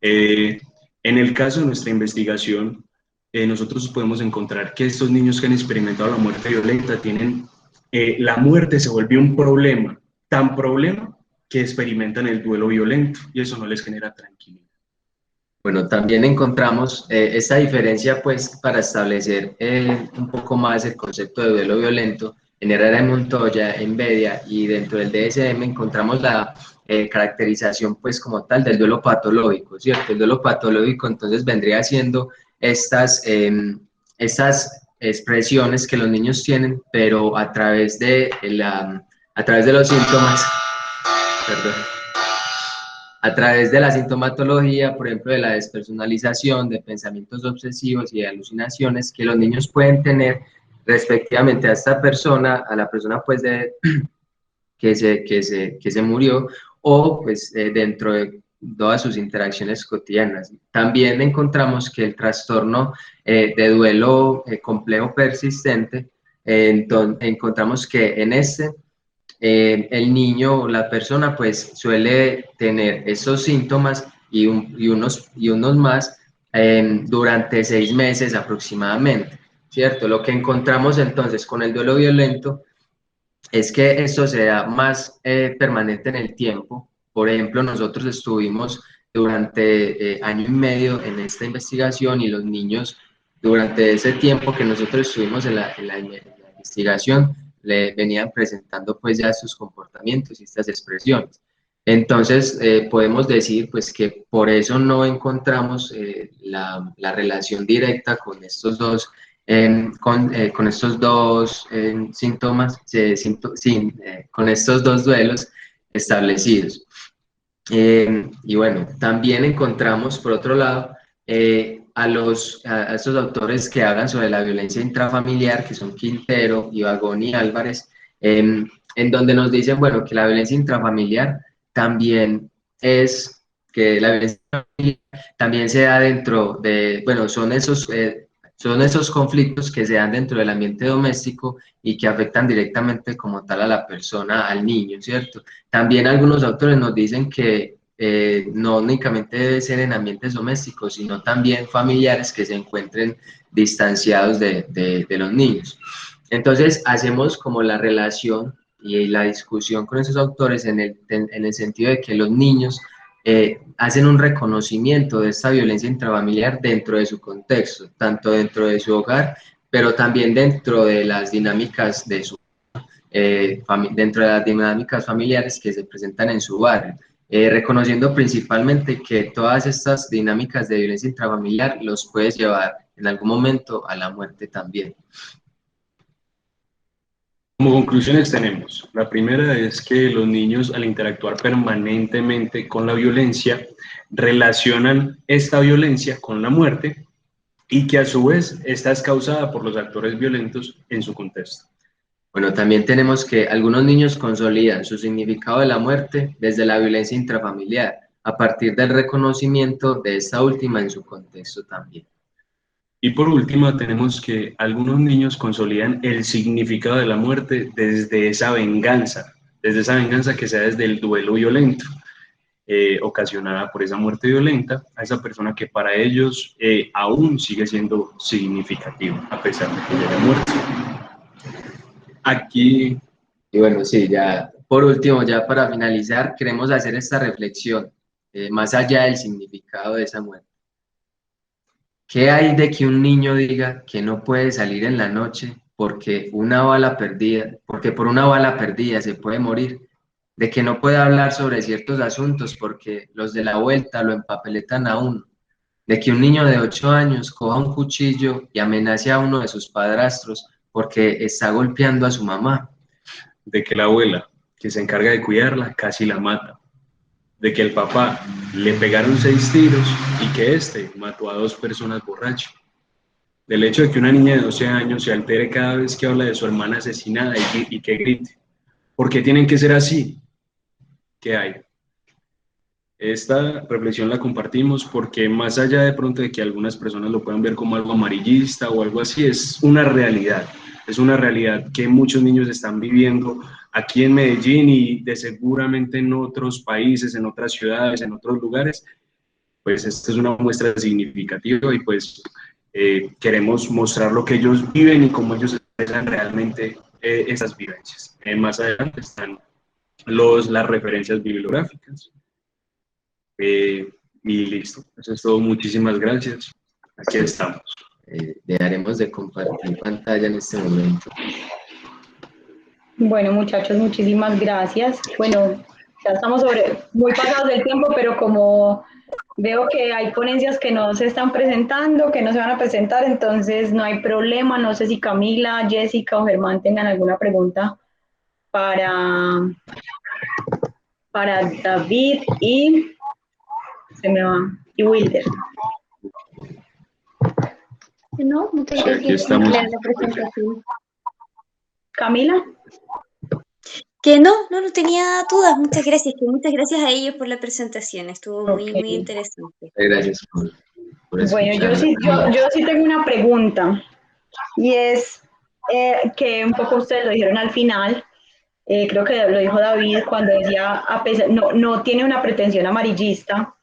En el caso de nuestra investigación, nosotros podemos encontrar que estos niños que han experimentado la muerte violenta tienen, la muerte se vuelve un problema, tan problema que experimentan el duelo violento, y eso no les genera tranquilidad. Bueno, también encontramos esta diferencia, pues, para establecer un poco más el concepto de duelo violento. En Herrera de Montoya, en Bedia y dentro del DSM encontramos la caracterización, pues, como tal del duelo patológico, ¿cierto? El duelo patológico entonces vendría siendo estas expresiones que los niños tienen, pero a través de los síntomas, perdón, a través de la sintomatología, por ejemplo, de la despersonalización, de pensamientos obsesivos y de alucinaciones que los niños pueden tener respectivamente a esta persona, a la persona pues que se murió, o pues dentro de todas sus interacciones cotidianas. También encontramos que el trastorno de duelo complejo persistente, encontramos que en el niño o la persona pues suele tener esos síntomas y unos más durante 6 meses aproximadamente, ¿cierto? Lo que encontramos entonces con el duelo violento es que esto se da más permanente en el tiempo. Por ejemplo, nosotros estuvimos durante año y medio en esta investigación, y los niños durante ese tiempo que nosotros estuvimos en la investigación le venían presentando pues ya sus comportamientos y estas expresiones. Entonces podemos decir pues que por eso no encontramos la relación directa con estos dos con estos dos síntomas, con estos dos duelos establecidos. Y bueno, también encontramos por otro lado a estos autores que hablan sobre la violencia intrafamiliar, que son Quintero, Ibagón y Álvarez, en donde nos dicen, bueno, que la violencia intrafamiliar también también se da dentro de, bueno, son esos conflictos que se dan dentro del ambiente doméstico y que afectan directamente como tal a la persona, al niño, ¿cierto? También algunos autores nos dicen que no únicamente debe ser en ambientes domésticos, sino también familiares que se encuentren distanciados de los niños. Entonces hacemos como la relación y la discusión con esos autores en el sentido de que los niños hacen un reconocimiento de esta violencia intrafamiliar dentro de su contexto, tanto dentro de su hogar, pero también dentro de las dinámicas de su dentro de las dinámicas familiares que se presentan en su barrio, reconociendo principalmente que todas estas dinámicas de violencia intrafamiliar los puedes llevar en algún momento a la muerte también. Como conclusiones tenemos, la primera es que los niños al interactuar permanentemente con la violencia relacionan esta violencia con la muerte y que a su vez esta es causada por los actores violentos en su contexto. Bueno, también tenemos que algunos niños consolidan su significado de la muerte desde la violencia intrafamiliar, a partir del reconocimiento de esta última en su contexto también. Y por último, tenemos que algunos niños consolidan el significado de la muerte desde esa venganza que se da desde el duelo violento, ocasionada por esa muerte violenta, a esa persona que para ellos aún sigue siendo significativa, a pesar de que ya haya muerto. Aquí. Y bueno, sí, ya por último, ya para finalizar, queremos hacer esta reflexión, más allá del significado de esa muerte. ¿Qué hay de que un niño diga que no puede salir en la noche porque por una bala perdida se puede morir? De que no puede hablar sobre ciertos asuntos porque los de la vuelta lo empapeletan a uno. De que un niño de 8 años coja un cuchillo y amenace a uno de sus padrastros porque está golpeando a su mamá. De que la abuela, que se encarga de cuidarla, casi la mata. De que el papá le pegaron 6 tiros y que este mató a 2 personas borracho. Del hecho de que una niña de 12 años se altere cada vez que habla de su hermana asesinada y que grite. ¿Por qué tienen que ser así? ¿Qué hay? Esta reflexión la compartimos porque más allá de pronto de que algunas personas lo puedan ver como algo amarillista o algo así, es una realidad que muchos niños están viviendo aquí en Medellín y de seguramente en otros países, en otras ciudades, en otros lugares. Pues esta es una muestra significativa y pues queremos mostrar lo que ellos viven y cómo ellos expresan realmente esas vivencias. Más adelante están las referencias bibliográficas. Y listo, eso es todo, muchísimas gracias, aquí estamos. Dejaremos de compartir pantalla en este momento. Bueno, muchachos, muchísimas gracias. Bueno, ya estamos muy pasados del tiempo, pero como veo que hay ponencias que no se están presentando, que no se van a presentar, entonces no hay problema. No sé si Camila, Jessica o Germán tengan alguna pregunta para David y Wilder. No, muchas gracias. Aquí estamos. La presentación. Camila. Que no tenía dudas. Muchas gracias a ellos por la presentación. Estuvo muy interesante. Gracias por Bueno, yo sí tengo una pregunta y es que un poco ustedes lo dijeron al final. Creo que lo dijo David cuando decía, no tiene una pretensión amarillista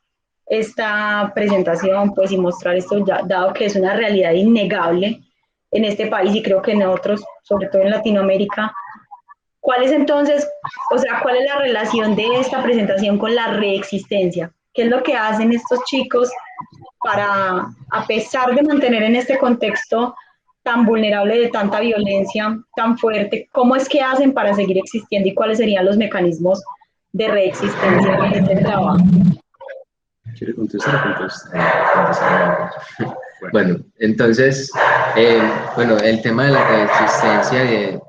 esta presentación, pues, y mostrar esto, dado que es una realidad innegable en este país y creo que en otros, sobre todo en Latinoamérica. ¿Cuál es entonces, cuál es la relación de esta presentación con la reexistencia? ¿Qué es lo que hacen estos chicos para, a pesar de mantener en este contexto tan vulnerable de tanta violencia, tan fuerte, cómo es que hacen para seguir existiendo y cuáles serían los mecanismos de reexistencia en este trabajo? ¿Quiere contestar? Contesta. Bueno, entonces, el tema de la reexistencia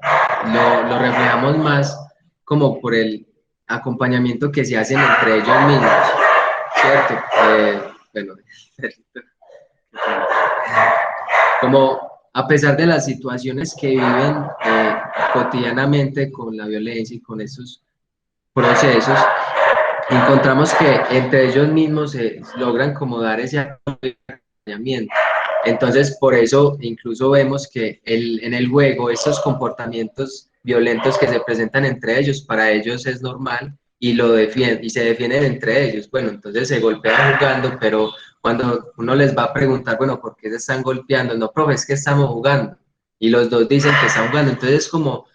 lo reflejamos más como por el acompañamiento que se hacen entre ellos mismos, ¿cierto? Como a pesar de las situaciones que viven cotidianamente con la violencia y con esos procesos, encontramos que entre ellos mismos se logran como dar ese acompañamiento. Entonces, por eso incluso vemos que en el juego estos comportamientos violentos que se presentan entre ellos, para ellos es normal y se defienden entre ellos. Bueno, entonces se golpean jugando, pero cuando uno les va a preguntar, bueno, ¿por qué se están golpeando? No, profe, es que estamos jugando. y los dos dicen que están jugando. Entonces, como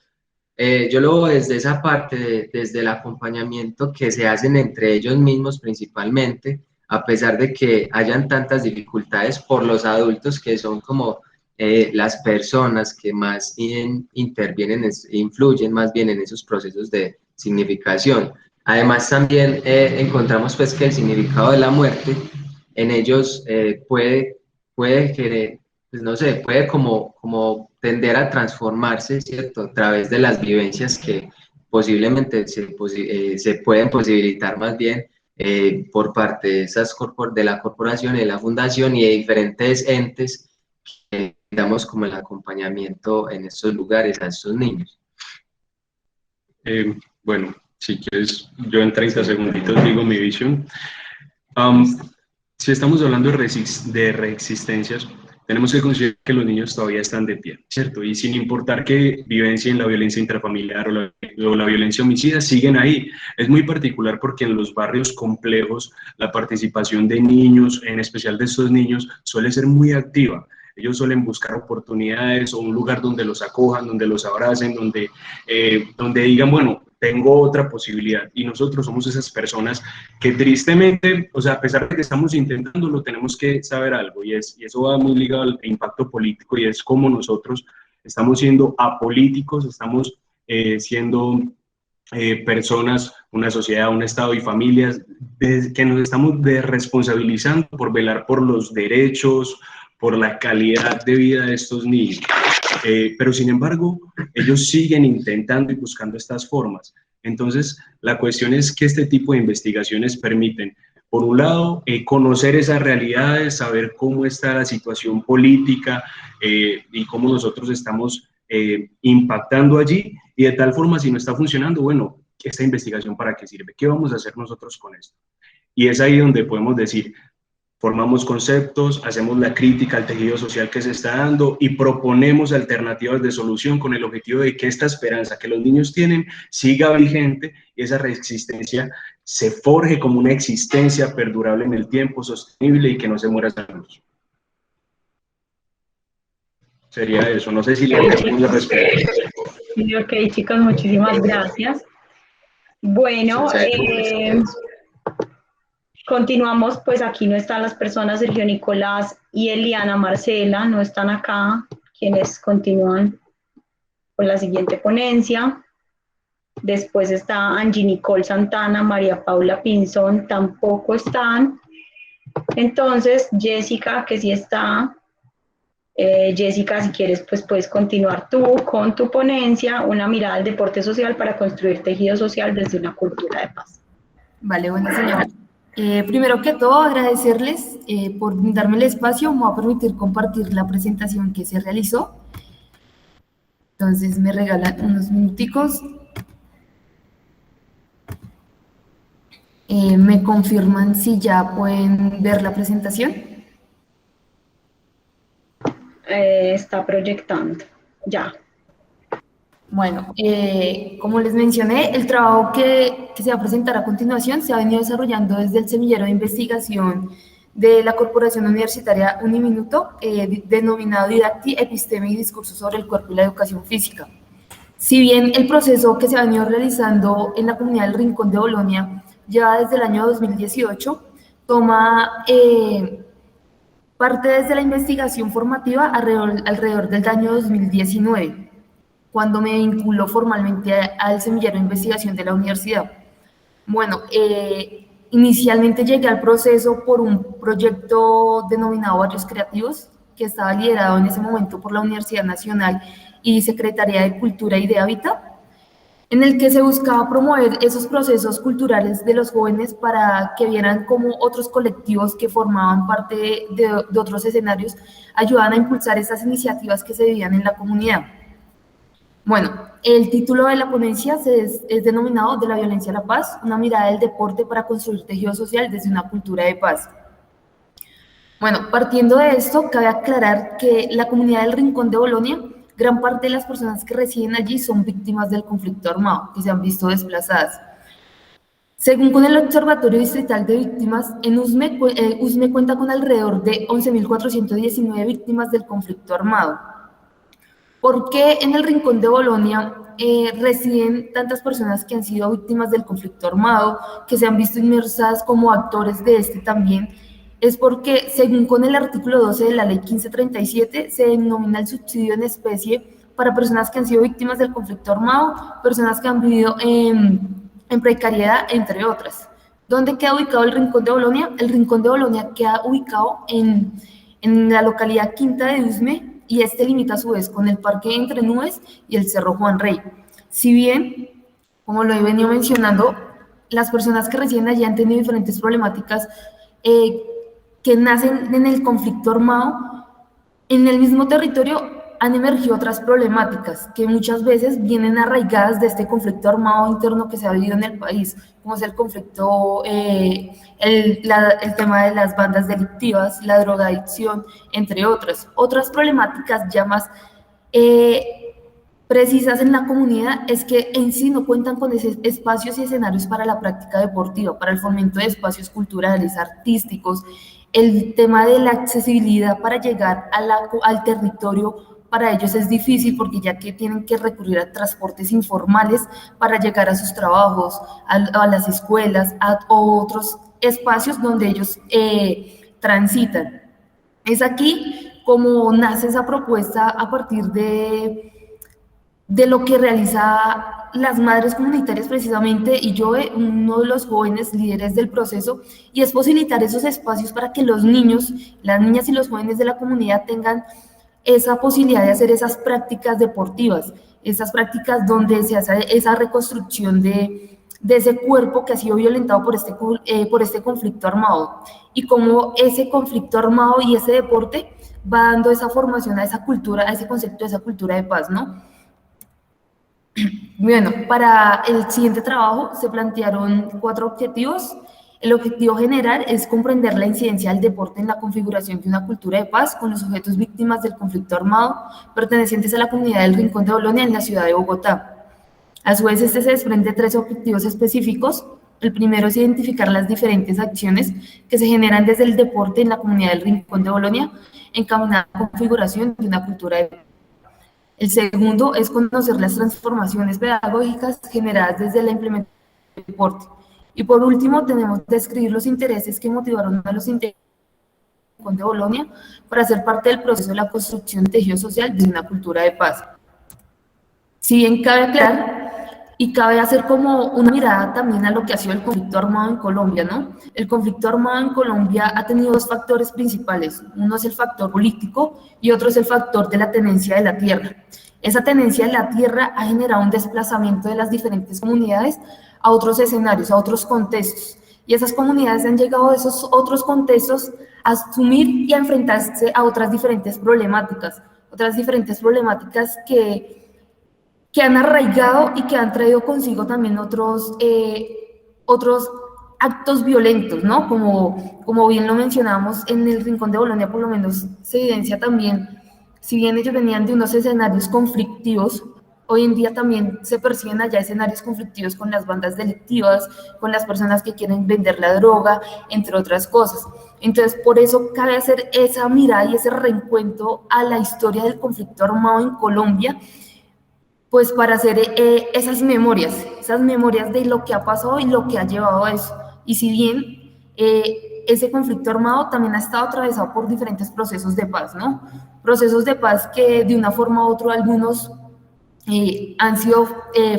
yo lo veo desde esa parte, desde el acompañamiento que se hacen entre ellos mismos principalmente, a pesar de que hayan tantas dificultades por los adultos que son como las personas que más intervienen, influyen más bien en esos procesos de significación. Además, también encontramos pues que el significado de la muerte en ellos puede querer, pues no sé, puede como tender a transformarse, ¿cierto? A través de las vivencias que posiblemente se pueden posibilitar más bien por parte de, de la corporación y de la fundación y de diferentes entes que damos como el acompañamiento en estos lugares a estos niños. Bueno, si quieres, yo en 30 segunditos digo mi visión. Si estamos hablando de reexistencias, tenemos que considerar que los niños todavía están de pie, ¿cierto? Y sin importar que vivencien la violencia intrafamiliar o la violencia homicida, siguen ahí. Es muy particular porque en los barrios complejos la participación de niños, en especial de estos niños, suele ser muy activa. Ellos suelen buscar oportunidades o un lugar donde los acojan, donde los abracen, donde digan, bueno, tengo otra posibilidad. Y nosotros somos esas personas que tristemente, o sea, a pesar de que estamos intentándolo, tenemos que saber algo, y eso va muy ligado al impacto político, y es como nosotros estamos siendo apolíticos, estamos siendo personas, una sociedad, un Estado y familias que nos estamos desresponsabilizando por velar por los derechos, por la calidad de vida de estos niños. Pero sin embargo, ellos siguen intentando y buscando estas formas. Entonces, la cuestión es que este tipo de investigaciones permiten, por un lado, conocer esas realidades, saber cómo está la situación política y cómo nosotros estamos impactando allí, y de tal forma, si no está funcionando, bueno, ¿esta investigación para qué sirve? ¿Qué vamos a hacer nosotros con esto? Y es ahí donde podemos decir, formamos conceptos, hacemos la crítica al tejido social que se está dando y proponemos alternativas de solución con el objetivo de que esta esperanza que los niños tienen siga vigente y esa resistencia se forje como una existencia perdurable en el tiempo, sostenible y que no se muera esa luz. Sería eso, no sé si le podemos responder. Sí, ok, chicos, muchísimas gracias. Bueno, continuamos, pues aquí no están las personas, Sergio Nicolás y Eliana Marcela, no están acá, quienes continúan con la siguiente ponencia. Después está Angie Nicole Santana, María Paula Pinzón, tampoco están. Entonces, Jessica, que sí está. Jessica, si quieres, pues puedes continuar tú con tu ponencia, una mirada al deporte social para construir tejido social desde una cultura de paz. Vale, bueno, señora. Primero que todo, agradecerles por darme el espacio. Me voy a permitir compartir la presentación que se realizó. Entonces, me regalan unos minuticos. ¿Me confirman si ya pueden ver la presentación? Está proyectando, ya. Bueno, como les mencioné, el trabajo que se va a presentar a continuación se ha venido desarrollando desde el semillero de investigación de la Corporación Universitaria Uniminuto, denominado Didacti, Episteme y Discurso sobre el Cuerpo y la Educación Física. Si bien el proceso que se ha venido realizando en la comunidad del Rincón de Bolonia ya desde el año 2018, toma parte desde la investigación formativa alrededor del año 2019, cuando me vinculó formalmente al semillero de investigación de la universidad. Bueno, inicialmente llegué al proceso por un proyecto denominado Barrios Creativos, que estaba liderado en ese momento por la Universidad Nacional y Secretaría de Cultura y de Hábitat, en el que se buscaba promover esos procesos culturales de los jóvenes para que vieran cómo otros colectivos que formaban parte de otros escenarios ayudaban a impulsar esas iniciativas que se vivían en la comunidad. Bueno, el título de la ponencia es denominado De la violencia a la paz, una mirada del deporte para construir tejido social desde una cultura de paz. Bueno, partiendo de esto, cabe aclarar que la comunidad del Rincón de Bolonia, gran parte de las personas que residen allí son víctimas del conflicto armado, que se han visto desplazadas. Según con el Observatorio Distrital de Víctimas, en USME cuenta con alrededor de 11.419 víctimas del conflicto armado. ¿Por qué en el Rincón de Bolonia residen tantas personas que han sido víctimas del conflicto armado, que se han visto inmersas como actores de este también? Es porque, según con el artículo 12 de la ley 1537, se denomina el subsidio en especie para personas que han sido víctimas del conflicto armado, personas que han vivido en precariedad, entre otras. ¿Dónde queda ubicado el Rincón de Bolonia? El Rincón de Bolonia queda ubicado en la localidad Quinta de Usme, y este limita a su vez con el Parque Entre Nubes y el Cerro Juan Rey. Si bien, como lo he venido mencionando, las personas que residen allí han tenido diferentes problemáticas que nacen en el conflicto armado, en el mismo territorio han emergido otras problemáticas que muchas veces vienen arraigadas de este conflicto armado interno que se ha vivido en el país, como es el conflicto, el tema de las bandas delictivas, la drogadicción, entre otras. Otras problemáticas ya más precisas en la comunidad es que en sí no cuentan con espacios y escenarios para la práctica deportiva, para el fomento de espacios culturales, artísticos, el tema de la accesibilidad para llegar al territorio. Para ellos es difícil porque ya que tienen que recurrir a transportes informales para llegar a sus trabajos, a las escuelas, a otros espacios donde ellos transitan. Es aquí como nace esa propuesta a partir de lo que realiza las madres comunitarias precisamente, y yo, uno de los jóvenes líderes del proceso, y es posibilitar esos espacios para que los niños, las niñas y los jóvenes de la comunidad tengan esa posibilidad de hacer esas prácticas deportivas, esas prácticas donde se hace esa reconstrucción de ese cuerpo que ha sido violentado por este conflicto armado, y cómo ese conflicto armado y ese deporte va dando esa formación a esa cultura, a ese concepto de esa cultura de paz, ¿no? Bueno, para el siguiente trabajo se plantearon 4 objetivos. El objetivo general es comprender la incidencia del deporte en la configuración de una cultura de paz con los sujetos víctimas del conflicto armado pertenecientes a la comunidad del Rincón de Bolonia en la ciudad de Bogotá. A su vez, este se desprende de 3 objetivos específicos. El primero es identificar las diferentes acciones que se generan desde el deporte en la comunidad del Rincón de Bolonia encaminada a la configuración de una cultura de paz. El segundo es conocer las transformaciones pedagógicas generadas desde la implementación del deporte. Y por último, tenemos que describir los intereses que motivaron a los integrantes de Bolonia para ser parte del proceso de la construcción de tejido social de una cultura de paz. Si bien cabe aclarar y cabe hacer como una mirada también a lo que ha sido el conflicto armado en Colombia, ¿no? El conflicto armado en Colombia ha tenido 2 factores principales. Uno es el factor político y otro es el factor de la tenencia de la tierra. Esa tenencia de la tierra ha generado un desplazamiento de las diferentes comunidades a otros escenarios, a otros contextos. Y esas comunidades han llegado a esos otros contextos a asumir y a enfrentarse a otras diferentes problemáticas que han arraigado y que han traído consigo también otros actos violentos, ¿no? Como bien lo mencionamos, en el Rincón de Bolonia por lo menos se evidencia también, si bien ellos venían de unos escenarios conflictivos, hoy en día también se perciben allá escenarios conflictivos con las bandas delictivas, con las personas que quieren vender la droga, entre otras cosas. Entonces, por eso cabe hacer esa mirada y ese reencuentro a la historia del conflicto armado en Colombia, pues para hacer esas memorias de lo que ha pasado y lo que ha llevado a eso. Y si bien ese conflicto armado también ha estado atravesado por diferentes procesos de paz, ¿no? Procesos de paz que de una forma u otra algunos han sido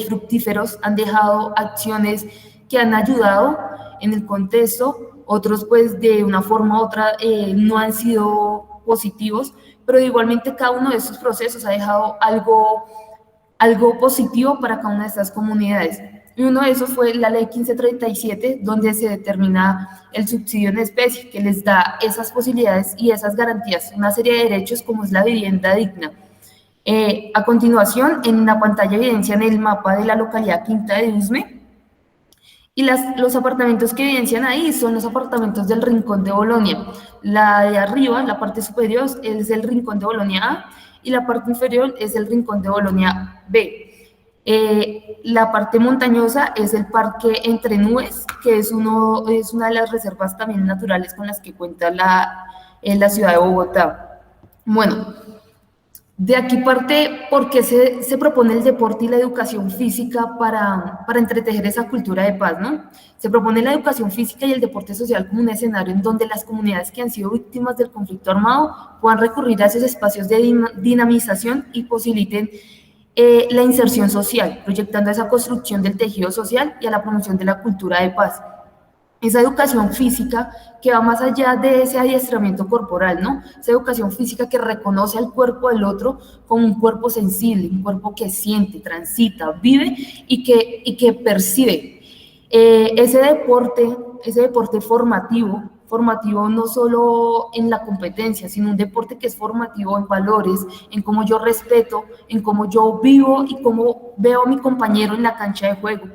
fructíferos, han dejado acciones que han ayudado en el contexto, otros pues de una forma u otra no han sido positivos, pero igualmente cada uno de esos procesos ha dejado algo positivo para cada una de estas comunidades. Y uno de esos fue la ley 1537, donde se determina el subsidio en especie, que les da esas posibilidades y esas garantías, una serie de derechos como es la vivienda digna. A continuación, en la pantalla evidencian el mapa de la localidad Quinta de Usme, y los apartamentos que evidencian ahí son los apartamentos del Rincón de Bolonia. La de arriba, la parte superior, es el Rincón de Bolonia A, y la parte inferior es el Rincón de Bolonia B. La parte montañosa es el Parque Entre Nubes, que es una de las reservas también naturales con las que cuenta la ciudad de Bogotá. Bueno, De aquí parte por qué se propone el deporte y la educación física para entretejer esa cultura de paz, ¿no? Se propone la educación física y el deporte social como un escenario en donde las comunidades que han sido víctimas del conflicto armado puedan recurrir a esos espacios de dinamización y posibiliten la inserción social, proyectando esa construcción del tejido social y a la promoción de la cultura de paz. Esa educación física que va más allá de ese adiestramiento corporal, ¿no? Esa educación física que reconoce al cuerpo del otro como un cuerpo sensible, un cuerpo que siente, transita, vive y que percibe. Ese deporte formativo no solo en la competencia, sino un deporte que es formativo en valores, en cómo yo respeto, en cómo yo vivo y cómo veo a mi compañero en la cancha de juego.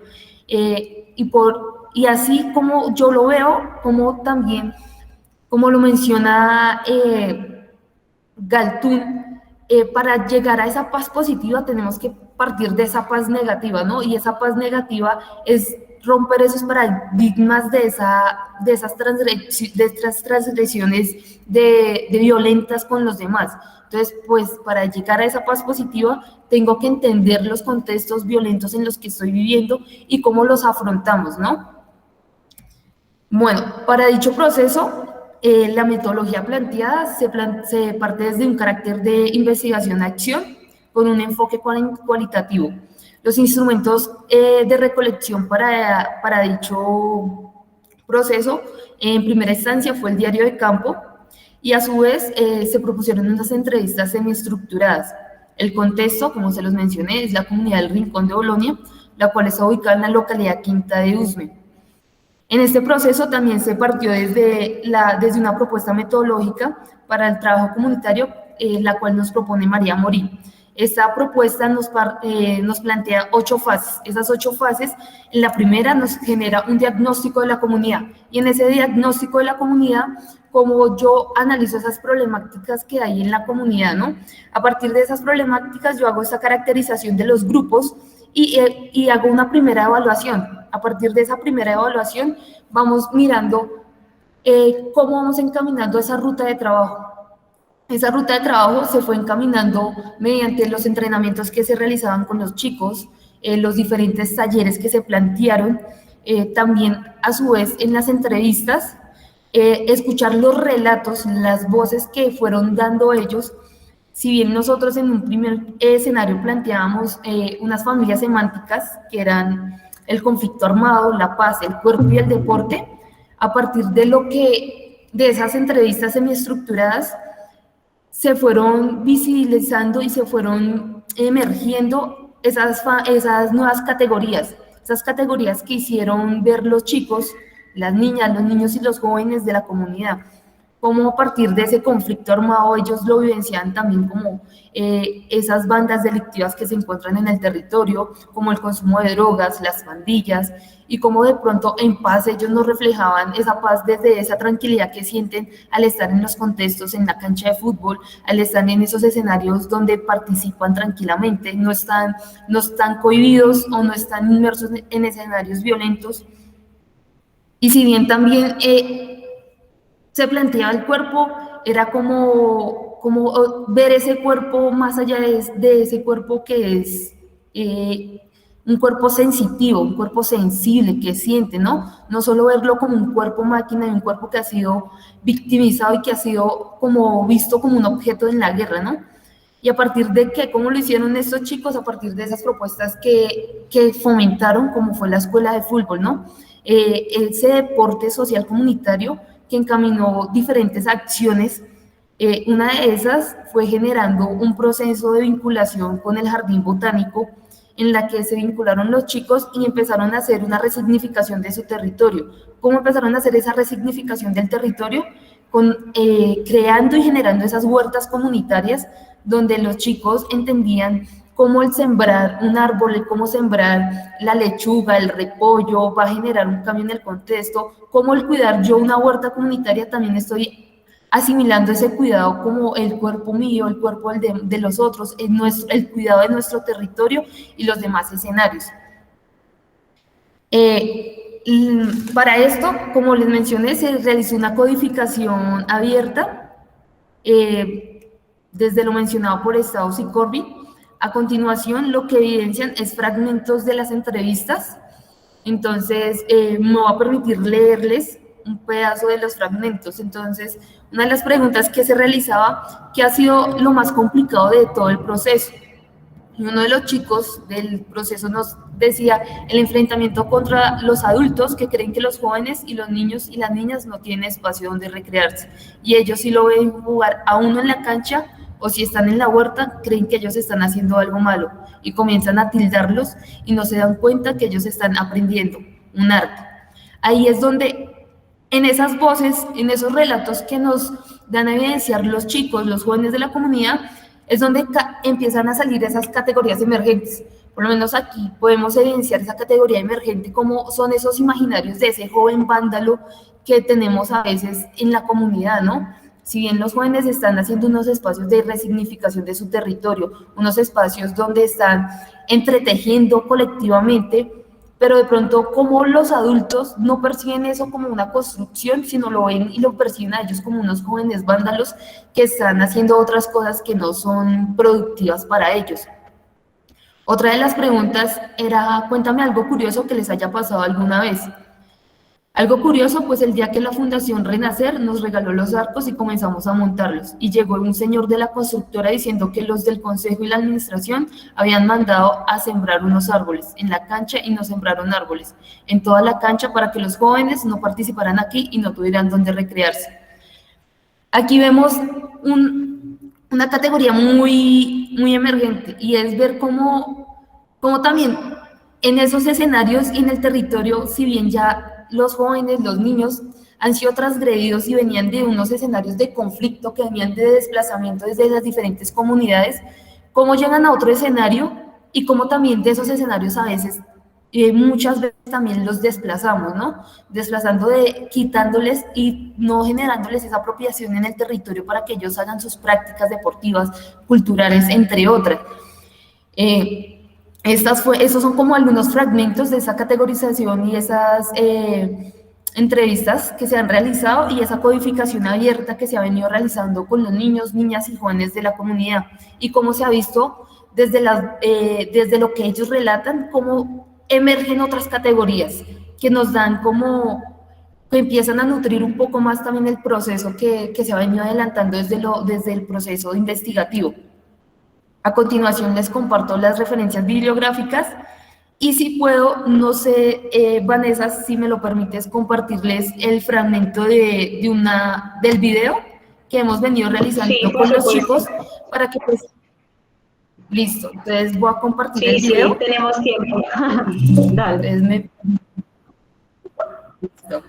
Y así como yo lo veo, como también, como lo menciona Galtung, para llegar a esa paz positiva tenemos que partir de esa paz negativa, ¿no? Y esa paz negativa es romper esos paradigmas de esas transgresiones de violentas con los demás. Entonces, pues para llegar a esa paz positiva, tengo que entender los contextos violentos en los que estoy viviendo y cómo los afrontamos, ¿no? Bueno, para dicho proceso, la metodología planteada se parte desde un carácter de investigación-acción con un enfoque cualitativo. Los instrumentos de recolección para dicho proceso, en primera instancia, fue el diario de campo y a su vez se propusieron unas entrevistas semiestructuradas. El contexto, como se los mencioné, es la comunidad del Rincón de Bolonia, la cual está ubicada en la localidad Quinta de Usme. En este proceso también se partió desde una propuesta metodológica para el trabajo comunitario, la cual nos propone María Morín. Esta propuesta nos plantea 8 fases. Esas 8 fases, en la primera nos genera un diagnóstico de la comunidad, y en ese diagnóstico de la comunidad, como yo analizo esas problemáticas que hay en la comunidad, ¿no? A partir de esas problemáticas yo hago esta caracterización de los grupos y hago una primera evaluación. A partir de esa primera evaluación vamos mirando cómo vamos encaminando esa ruta de trabajo. Esa ruta de trabajo se fue encaminando mediante los entrenamientos que se realizaban con los chicos, los diferentes talleres que se plantearon, también a su vez en las entrevistas, escuchar los relatos, las voces que fueron dando ellos. Si bien nosotros en un primer escenario planteábamos unas familias semánticas que eran el conflicto armado, la paz, el cuerpo y el deporte, a partir de esas entrevistas semiestructuradas se fueron visibilizando y se fueron emergiendo esas nuevas categorías, esas categorías que hicieron ver los chicos, las niñas, los niños y los jóvenes de la comunidad, cómo a partir de ese conflicto armado ellos lo vivencian también como esas bandas delictivas que se encuentran en el territorio, como el consumo de drogas, las pandillas, y cómo de pronto en paz ellos nos reflejaban esa paz desde esa tranquilidad que sienten al estar en los contextos, en la cancha de fútbol, al estar en esos escenarios donde participan tranquilamente, no están cohibidos o no están inmersos en escenarios violentos. Y si bien también se planteaba el cuerpo, era como ver ese cuerpo más allá de ese cuerpo que es un cuerpo sensitivo, un cuerpo sensible, que siente, ¿no? No solo verlo como un cuerpo máquina y un cuerpo que ha sido victimizado y que ha sido como visto como un objeto en la guerra, ¿no? Y a partir de cómo lo hicieron estos chicos, a partir de esas propuestas que fomentaron, como fue la escuela de fútbol, ¿no? Ese deporte social comunitario que encaminó diferentes acciones. Una de esas fue generando un proceso de vinculación con el Jardín Botánico, en la que se vincularon los chicos y empezaron a hacer una resignificación de su territorio. ¿Cómo empezaron a hacer esa resignificación del territorio? Creando y generando esas huertas comunitarias donde los chicos entendían cómo el sembrar un árbol, cómo sembrar la lechuga, el repollo, va a generar un cambio en el contexto, cómo el cuidar yo una huerta comunitaria también estoy asimilando ese cuidado como el cuerpo mío, el cuerpo de los otros, el cuidado de nuestro territorio y los demás escenarios. Para esto, como les mencioné, se realizó una codificación abierta desde lo mencionado por Estados y Corby. A continuación, lo que evidencian es fragmentos de las entrevistas. Entonces, me voy a permitir leerles un pedazo de los fragmentos. Entonces, una de las preguntas que se realizaba, ¿qué ha sido lo más complicado de todo el proceso? Y uno de los chicos del proceso nos decía el enfrentamiento contra los adultos que creen que los jóvenes y los niños y las niñas no tienen espacio donde recrearse. Y ellos sí lo ven jugar a uno en la cancha o si están en la huerta, creen que ellos están haciendo algo malo y comienzan a tildarlos y no se dan cuenta que ellos están aprendiendo un arte. Ahí es donde, en esas voces, en esos relatos que nos dan a evidenciar los chicos, los jóvenes de la comunidad, es donde empiezan a salir esas categorías emergentes. Por lo menos aquí podemos evidenciar esa categoría emergente como son esos imaginarios de ese joven vándalo que tenemos a veces en la comunidad, ¿no? Si bien los jóvenes están haciendo unos espacios de resignificación de su territorio, unos espacios donde están entretejiendo colectivamente, pero de pronto como los adultos no perciben eso como una construcción, sino lo ven y lo perciben a ellos como unos jóvenes vándalos que están haciendo otras cosas que no son productivas para ellos. Otra de las preguntas era, cuéntame algo curioso que les haya pasado alguna vez. Algo curioso, pues el día que la Fundación Renacer nos regaló los arcos y comenzamos a montarlos, y llegó un señor de la constructora diciendo que los del consejo y la administración habían mandado a sembrar unos árboles en la cancha y no sembraron árboles en toda la cancha para que los jóvenes no participaran aquí y no tuvieran donde recrearse. Aquí vemos una categoría muy emergente y es ver cómo también en esos escenarios y en el territorio, si bien ya los jóvenes, los niños, han sido transgredidos y venían de unos escenarios de conflicto, que venían de desplazamiento desde las diferentes comunidades, cómo llegan a otro escenario y cómo también de esos escenarios a veces, muchas veces también los desplazamos, ¿no? Desplazando, quitándoles y no generándoles esa apropiación en el territorio para que ellos hagan sus prácticas deportivas, culturales, entre otras. Esos son como algunos fragmentos de esa categorización y esas entrevistas que se han realizado y esa codificación abierta que se ha venido realizando con los niños, niñas y jóvenes de la comunidad y cómo se ha visto desde lo que ellos relatan, cómo emergen otras categorías que nos dan que empiezan a nutrir un poco más también el proceso que se ha venido adelantando desde el proceso investigativo. A continuación les comparto las referencias bibliográficas y si puedo, no sé, Vanessa, si me lo permites, compartirles el fragmento del video que hemos venido realizando con los chicos para que pues... Listo, entonces voy a compartir el video. Sí, tenemos tiempo. Dale. Entonces Listo.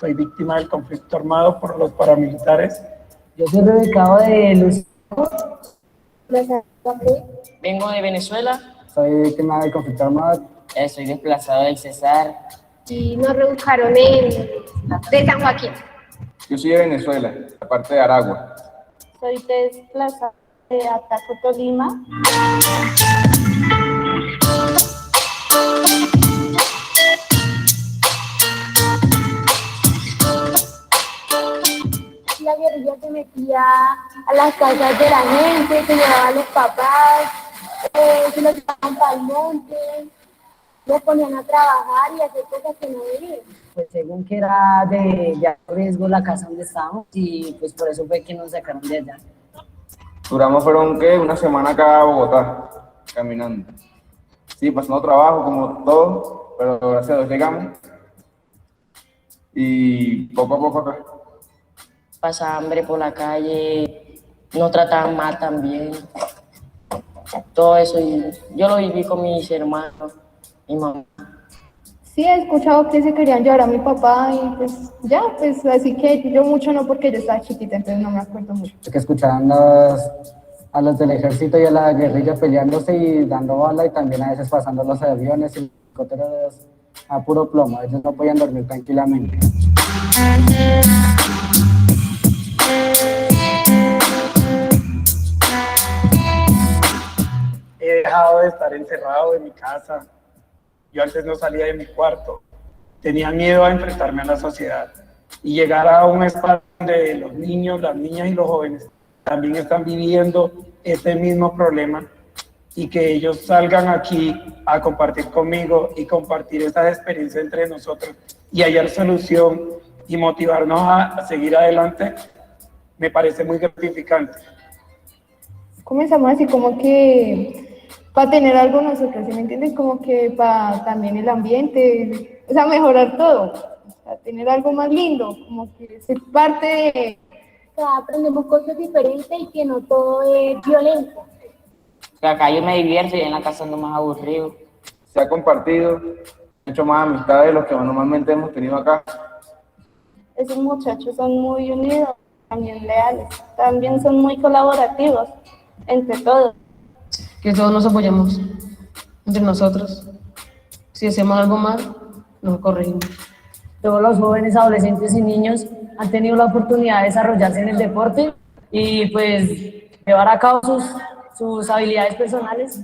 Soy víctima del conflicto armado por los paramilitares. Yo soy Rebecao de Luz. Vengo de Venezuela. Soy víctima del conflicto armado. Soy desplazado del Cesar. Y nos reubicaron de San Joaquín. Yo soy de Venezuela, la parte de Aragua. Soy desplazada de Ataco, Tolima. guerrilla se metía a las casas de la gente, se llevaba a los papás, se los llevaban para el monte, los ponían a trabajar y a hacer cosas que no debían. Pues según que era de ya riesgo la casa donde estábamos y pues por eso fue que nos sacaron de allá. Duramos, fueron, ¿qué? Una semana acá a Bogotá, caminando. Sí, pasando trabajo como todo, pero gracias a Dios llegamos. Y poco a poco acá. Pasa hambre por la calle, nos trataban mal también. Todo eso, y yo lo viví con mis hermanos, mi mamá. Sí, he escuchado que se querían llevar a mi papá y pues ya, pues así que yo mucho no porque yo estaba chiquita, entonces no me acuerdo mucho. Que escuchaban a los del ejército y a la guerrilla peleándose y dando bala y también a veces pasando los aviones y helicópteros a puro plomo, ellos no podían dormir tranquilamente. He dejado de estar encerrado en mi casa. Yo antes no salía de mi cuarto. Tenía miedo a enfrentarme a la sociedad y llegar a un espacio donde los niños, las niñas y los jóvenes también están viviendo este mismo problema y que ellos salgan aquí a compartir conmigo y compartir esas experiencias entre nosotros y hallar solución y motivarnos a seguir adelante, me parece muy gratificante. Comenzamos así como que para tener algo nosotros, ¿sí me entiendes? Como que para también el ambiente, o sea, mejorar todo, o sea, tener algo más lindo, como que ser parte de... O sea, aprendemos cosas diferentes y que no todo es violento. Acá yo me divierto y en la casa ando más aburrido. Se ha compartido, hecho más amistades de los que normalmente hemos tenido acá. Esos muchachos son muy unidos, también leales, también son muy colaborativos entre todos. Que todos nos apoyamos entre nosotros. Si hacemos algo mal, nos corregimos. Todos los jóvenes, adolescentes y niños han tenido la oportunidad de desarrollarse en el deporte y pues llevar a cabo sus habilidades personales.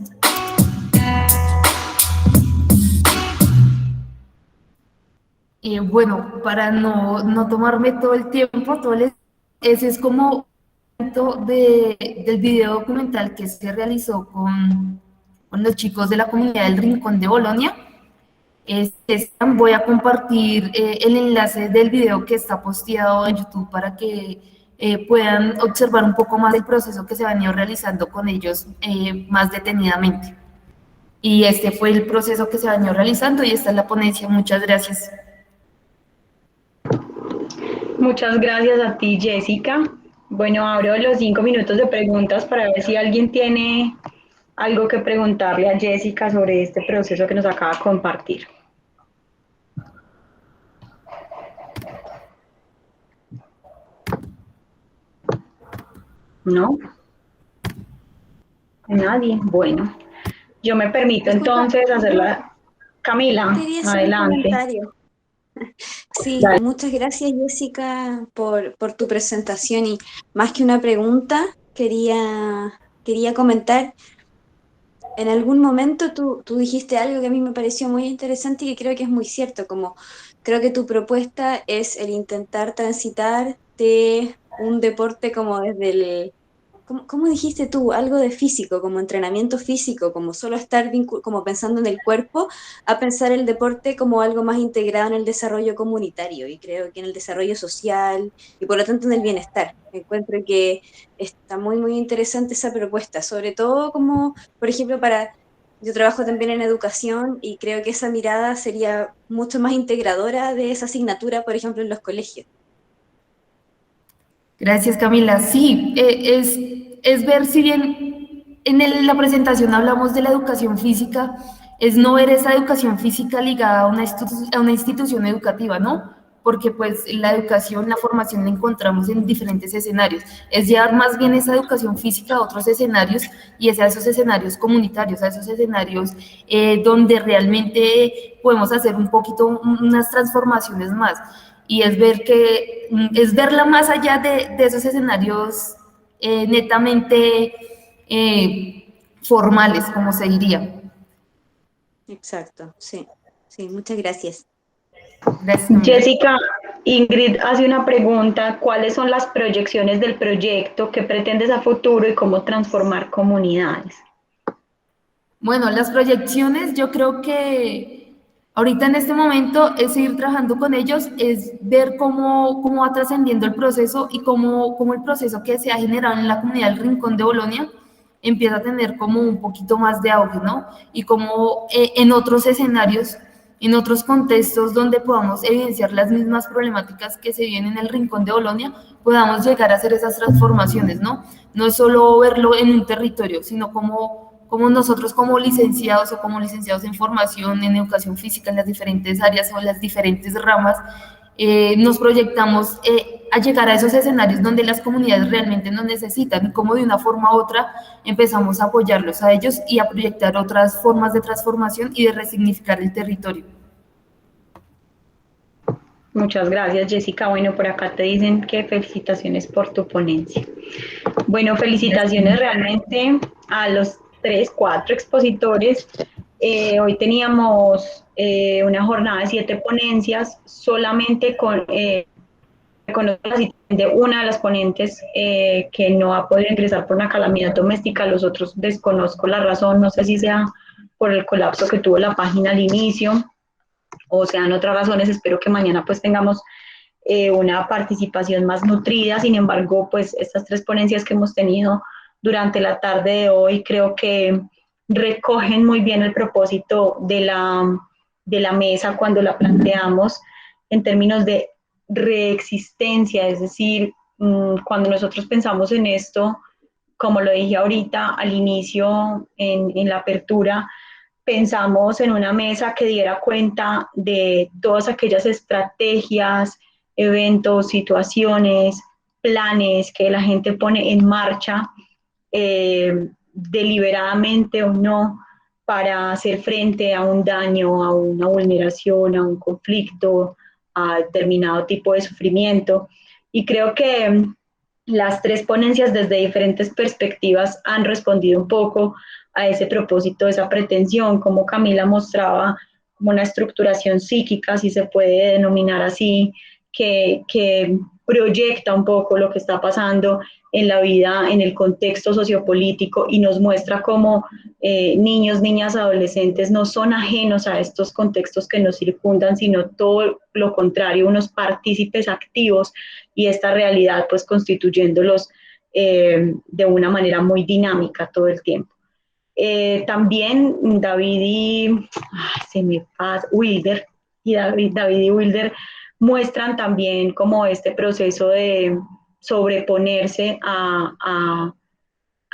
Bueno, para no tomarme todo el tiempo, ese es como del video documental que se realizó con los chicos de la comunidad del Rincón de Bolonia. Voy a compartir el enlace del video que está posteado en YouTube para que puedan observar un poco más el proceso que se ha venido realizando con ellos más detenidamente. Y este fue el proceso que se ha venido realizando y esta es la ponencia. Muchas gracias. Muchas gracias a ti, Jessica. Bueno, abro los 5 minutos de preguntas para ver si alguien tiene algo que preguntarle a Jessica sobre este proceso que nos acaba de compartir. ¿No? ¿Nadie? Bueno, yo me permito entonces hacerla. Camila, adelante. Sí, muchas gracias, Jessica, por tu presentación y más que una pregunta, quería comentar. En algún momento tú dijiste algo que a mí me pareció muy interesante y que creo que es muy cierto, como creo que tu propuesta es el intentar transitar de un deporte como desde el... ¿Cómo dijiste tú? Algo de físico, como entrenamiento físico, como solo estar como pensando en el cuerpo, a pensar el deporte como algo más integrado en el desarrollo comunitario y creo que en el desarrollo social y por lo tanto en el bienestar. Encuentro que está muy, muy interesante esa propuesta, sobre todo como, por ejemplo, yo trabajo también en educación y creo que esa mirada sería mucho más integradora de esa asignatura, por ejemplo, en los colegios. Gracias, Camila. Sí, es ver si bien la presentación hablamos de la educación física, es no ver esa educación física ligada a una institución educativa, ¿no? Porque pues la educación, la formación la encontramos en diferentes escenarios. Es llevar más bien esa educación física a otros escenarios y es a esos escenarios comunitarios, a esos escenarios donde realmente podemos hacer un poquito unas transformaciones más. Y es verla más allá de esos escenarios netamente formales, como se diría. Exacto, sí, muchas gracias. Jessica, Ingrid hace una pregunta, ¿cuáles son las proyecciones del proyecto? ¿Qué pretendes a futuro y cómo transformar comunidades? Bueno, las proyecciones, yo creo que ahorita en este momento es seguir trabajando con ellos, es ver cómo va trascendiendo el proceso y cómo el proceso que se ha generado en la comunidad del Rincón de Bolonia empieza a tener como un poquito más de auge, ¿no? Y cómo en otros escenarios, en otros contextos donde podamos evidenciar las mismas problemáticas que se viven en el Rincón de Bolonia, podamos llegar a hacer esas transformaciones, ¿no? No es solo verlo en un territorio, sino como nosotros como licenciados o como licenciados en formación, en educación física, en las diferentes áreas o en las diferentes ramas, nos proyectamos a llegar a esos escenarios donde las comunidades realmente nos necesitan y como de una forma u otra empezamos a apoyarlos a ellos y a proyectar otras formas de transformación y de resignificar el territorio. Muchas gracias, Jessica. Bueno, por acá te dicen que felicitaciones por tu ponencia. Bueno, felicitaciones realmente a los 3, 4 expositores. Hoy teníamos una jornada de 7 ponencias, solamente conozco la situación de una de las ponentes que no ha podido ingresar por una calamidad doméstica, los otros desconozco la razón, no sé si sea por el colapso que tuvo la página al inicio o sean otras razones. Espero que mañana pues tengamos una participación más nutrida. Sin embargo, pues estas 3 ponencias que hemos tenido durante la tarde de hoy creo que recogen muy bien el propósito de la mesa cuando la planteamos en términos de reexistencia, es decir, cuando nosotros pensamos en esto, como lo dije ahorita al inicio en la apertura, pensamos en una mesa que diera cuenta de todas aquellas estrategias, eventos, situaciones, planes que la gente pone en marcha, deliberadamente o no, para hacer frente a un daño, a una vulneración, a un conflicto, a determinado tipo de sufrimiento. Y creo que las 3 ponencias desde diferentes perspectivas han respondido un poco a ese propósito, esa pretensión, como Camila mostraba, como una estructuración psíquica, si se puede denominar así, que proyecta un poco lo que está pasando en la vida, en el contexto sociopolítico, y nos muestra cómo niños, niñas, adolescentes no son ajenos a estos contextos que nos circundan, sino todo lo contrario, unos partícipes activos, y esta realidad pues constituyéndolos de una manera muy dinámica todo el tiempo. También David y Wilder muestran también como este proceso de sobreponerse a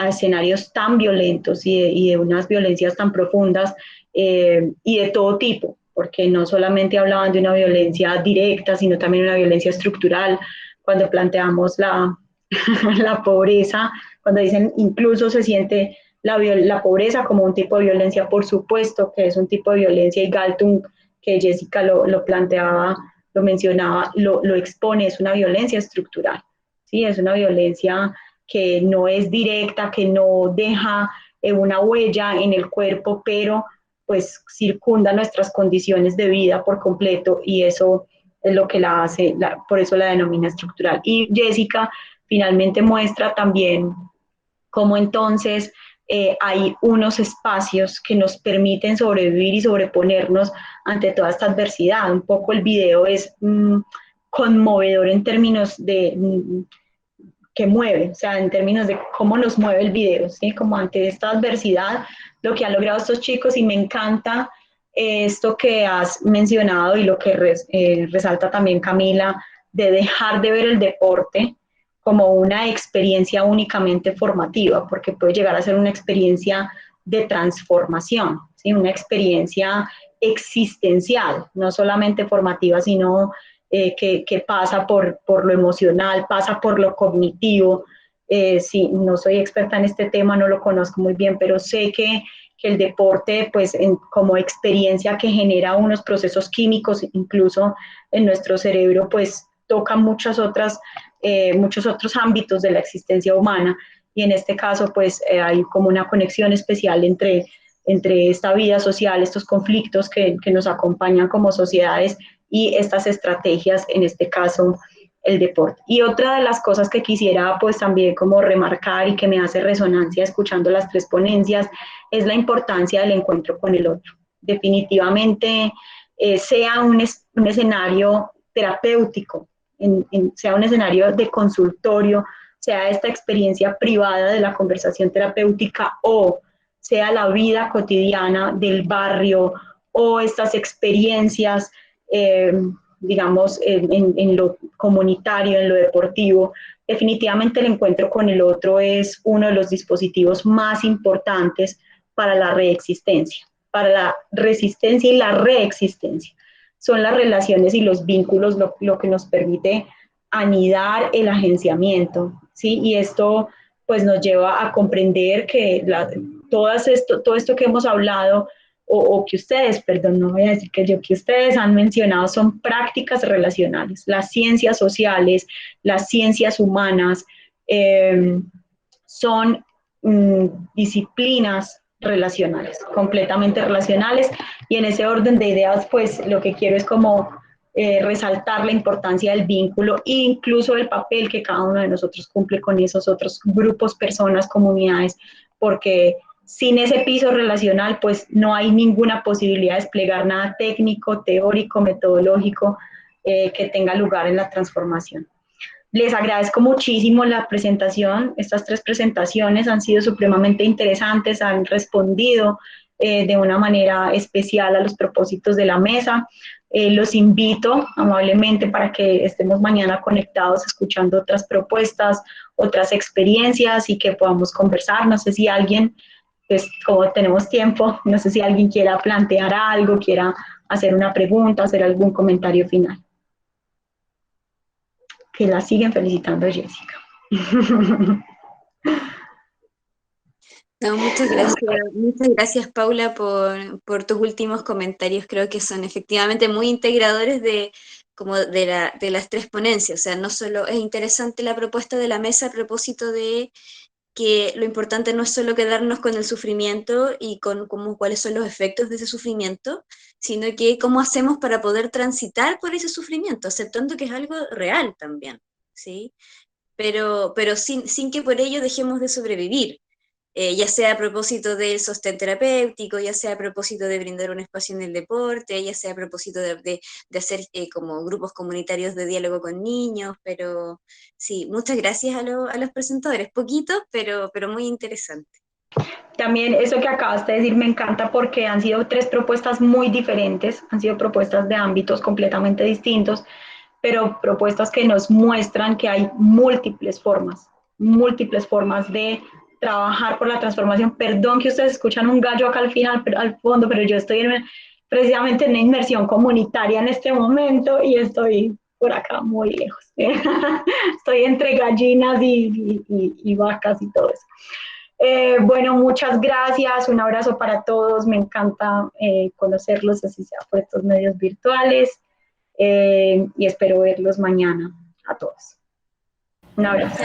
escenarios tan violentos y de unas violencias tan profundas y de todo tipo, porque no solamente hablaban de una violencia directa, sino también una violencia estructural. Cuando planteamos la pobreza, cuando dicen incluso se siente la pobreza como un tipo de violencia, por supuesto que es un tipo de violencia, y Galtung, que Jessica lo planteaba, lo mencionaba, lo expone, es una violencia estructural, ¿sí? Es una violencia que no es directa, que no deja una huella en el cuerpo, pero pues circunda nuestras condiciones de vida por completo, y eso es lo que la hace, por eso la denomina estructural. Y Jessica finalmente muestra también cómo entonces hay unos espacios que nos permiten sobrevivir y sobreponernos ante toda esta adversidad. Un poco el video es conmovedor en términos de que mueve, o sea, en términos de cómo nos mueve el video, ¿sí? Como ante esta adversidad, lo que han logrado estos chicos, y me encanta esto que has mencionado y lo que resalta también Camila, de dejar de ver el deporte como una experiencia únicamente formativa, porque puede llegar a ser una experiencia de transformación, ¿sí? Una experiencia existencial, no solamente formativa, sino que pasa por lo emocional, pasa por lo cognitivo. Sí, no soy experta en este tema, no lo conozco muy bien, pero sé que el deporte, pues como experiencia que genera unos procesos químicos, incluso en nuestro cerebro, pues toca muchos otros ámbitos de la existencia humana, y en este caso pues hay como una conexión especial entre esta vida social, estos conflictos que nos acompañan como sociedades, y estas estrategias, en este caso, el deporte. Y otra de las cosas que quisiera pues también como remarcar y que me hace resonancia escuchando las tres ponencias es la importancia del encuentro con el otro. Definitivamente sea un escenario terapéutico, sea un escenario de consultorio, sea esta experiencia privada de la conversación terapéutica o sea la vida cotidiana del barrio o estas experiencias, digamos, en lo comunitario, en lo deportivo. Definitivamente el encuentro con el otro es uno de los dispositivos más importantes para la reexistencia, para la resistencia y la reexistencia. Son las relaciones y los vínculos lo que nos permite anidar el agenciamiento, ¿sí? Y esto pues nos lleva a comprender que todo esto que hemos hablado, o que ustedes, perdón, no voy a decir que yo, que ustedes han mencionado son prácticas relacionales. Las ciencias sociales, las ciencias humanas, son disciplinas relacionales, completamente relacionales, y en ese orden de ideas, pues lo que quiero es como resaltar la importancia del vínculo e incluso el papel que cada uno de nosotros cumple con esos otros grupos, personas, comunidades, porque sin ese piso relacional, pues no hay ninguna posibilidad de desplegar nada técnico, teórico, metodológico que tenga lugar en la transformación. Les agradezco muchísimo la presentación. Estas tres presentaciones han sido supremamente interesantes, han respondido de una manera especial a los propósitos de la mesa. Los invito amablemente para que estemos mañana conectados escuchando otras propuestas, otras experiencias y que podamos conversar. No sé si alguien, pues como tenemos tiempo, no sé si alguien quiera plantear algo, quiera hacer una pregunta, hacer algún comentario final. Que la siguen felicitando, Jessica. No, muchas gracias Paula por tus últimos comentarios, creo que son efectivamente muy integradores como de las tres ponencias, o sea, no solo es interesante la propuesta de la mesa a propósito de que lo importante no es solo quedarnos con el sufrimiento y con cuáles son los efectos de ese sufrimiento, sino que cómo hacemos para poder transitar por ese sufrimiento, aceptando que es algo real también, ¿sí? Pero sin que por ello dejemos de sobrevivir, ya sea a propósito del sostén terapéutico, ya sea a propósito de brindar un espacio en el deporte, ya sea a propósito de hacer como grupos comunitarios de diálogo con niños, pero sí, muchas gracias a los presentadores, poquitos, pero muy interesante. También eso que acabas de decir me encanta porque han sido tres propuestas muy diferentes, han sido propuestas de ámbitos completamente distintos, pero propuestas que nos muestran que hay múltiples formas de trabajar por la transformación. Perdón que ustedes escuchan un gallo acá al final, al fondo, pero yo estoy precisamente en una inmersión comunitaria en este momento y estoy por acá muy lejos. Estoy entre gallinas y vacas y todo eso. Bueno, muchas gracias, un abrazo para todos, me encanta conocerlos, así sea por estos medios virtuales, y espero verlos mañana a todos. Un abrazo.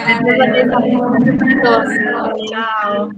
Chao. Chao.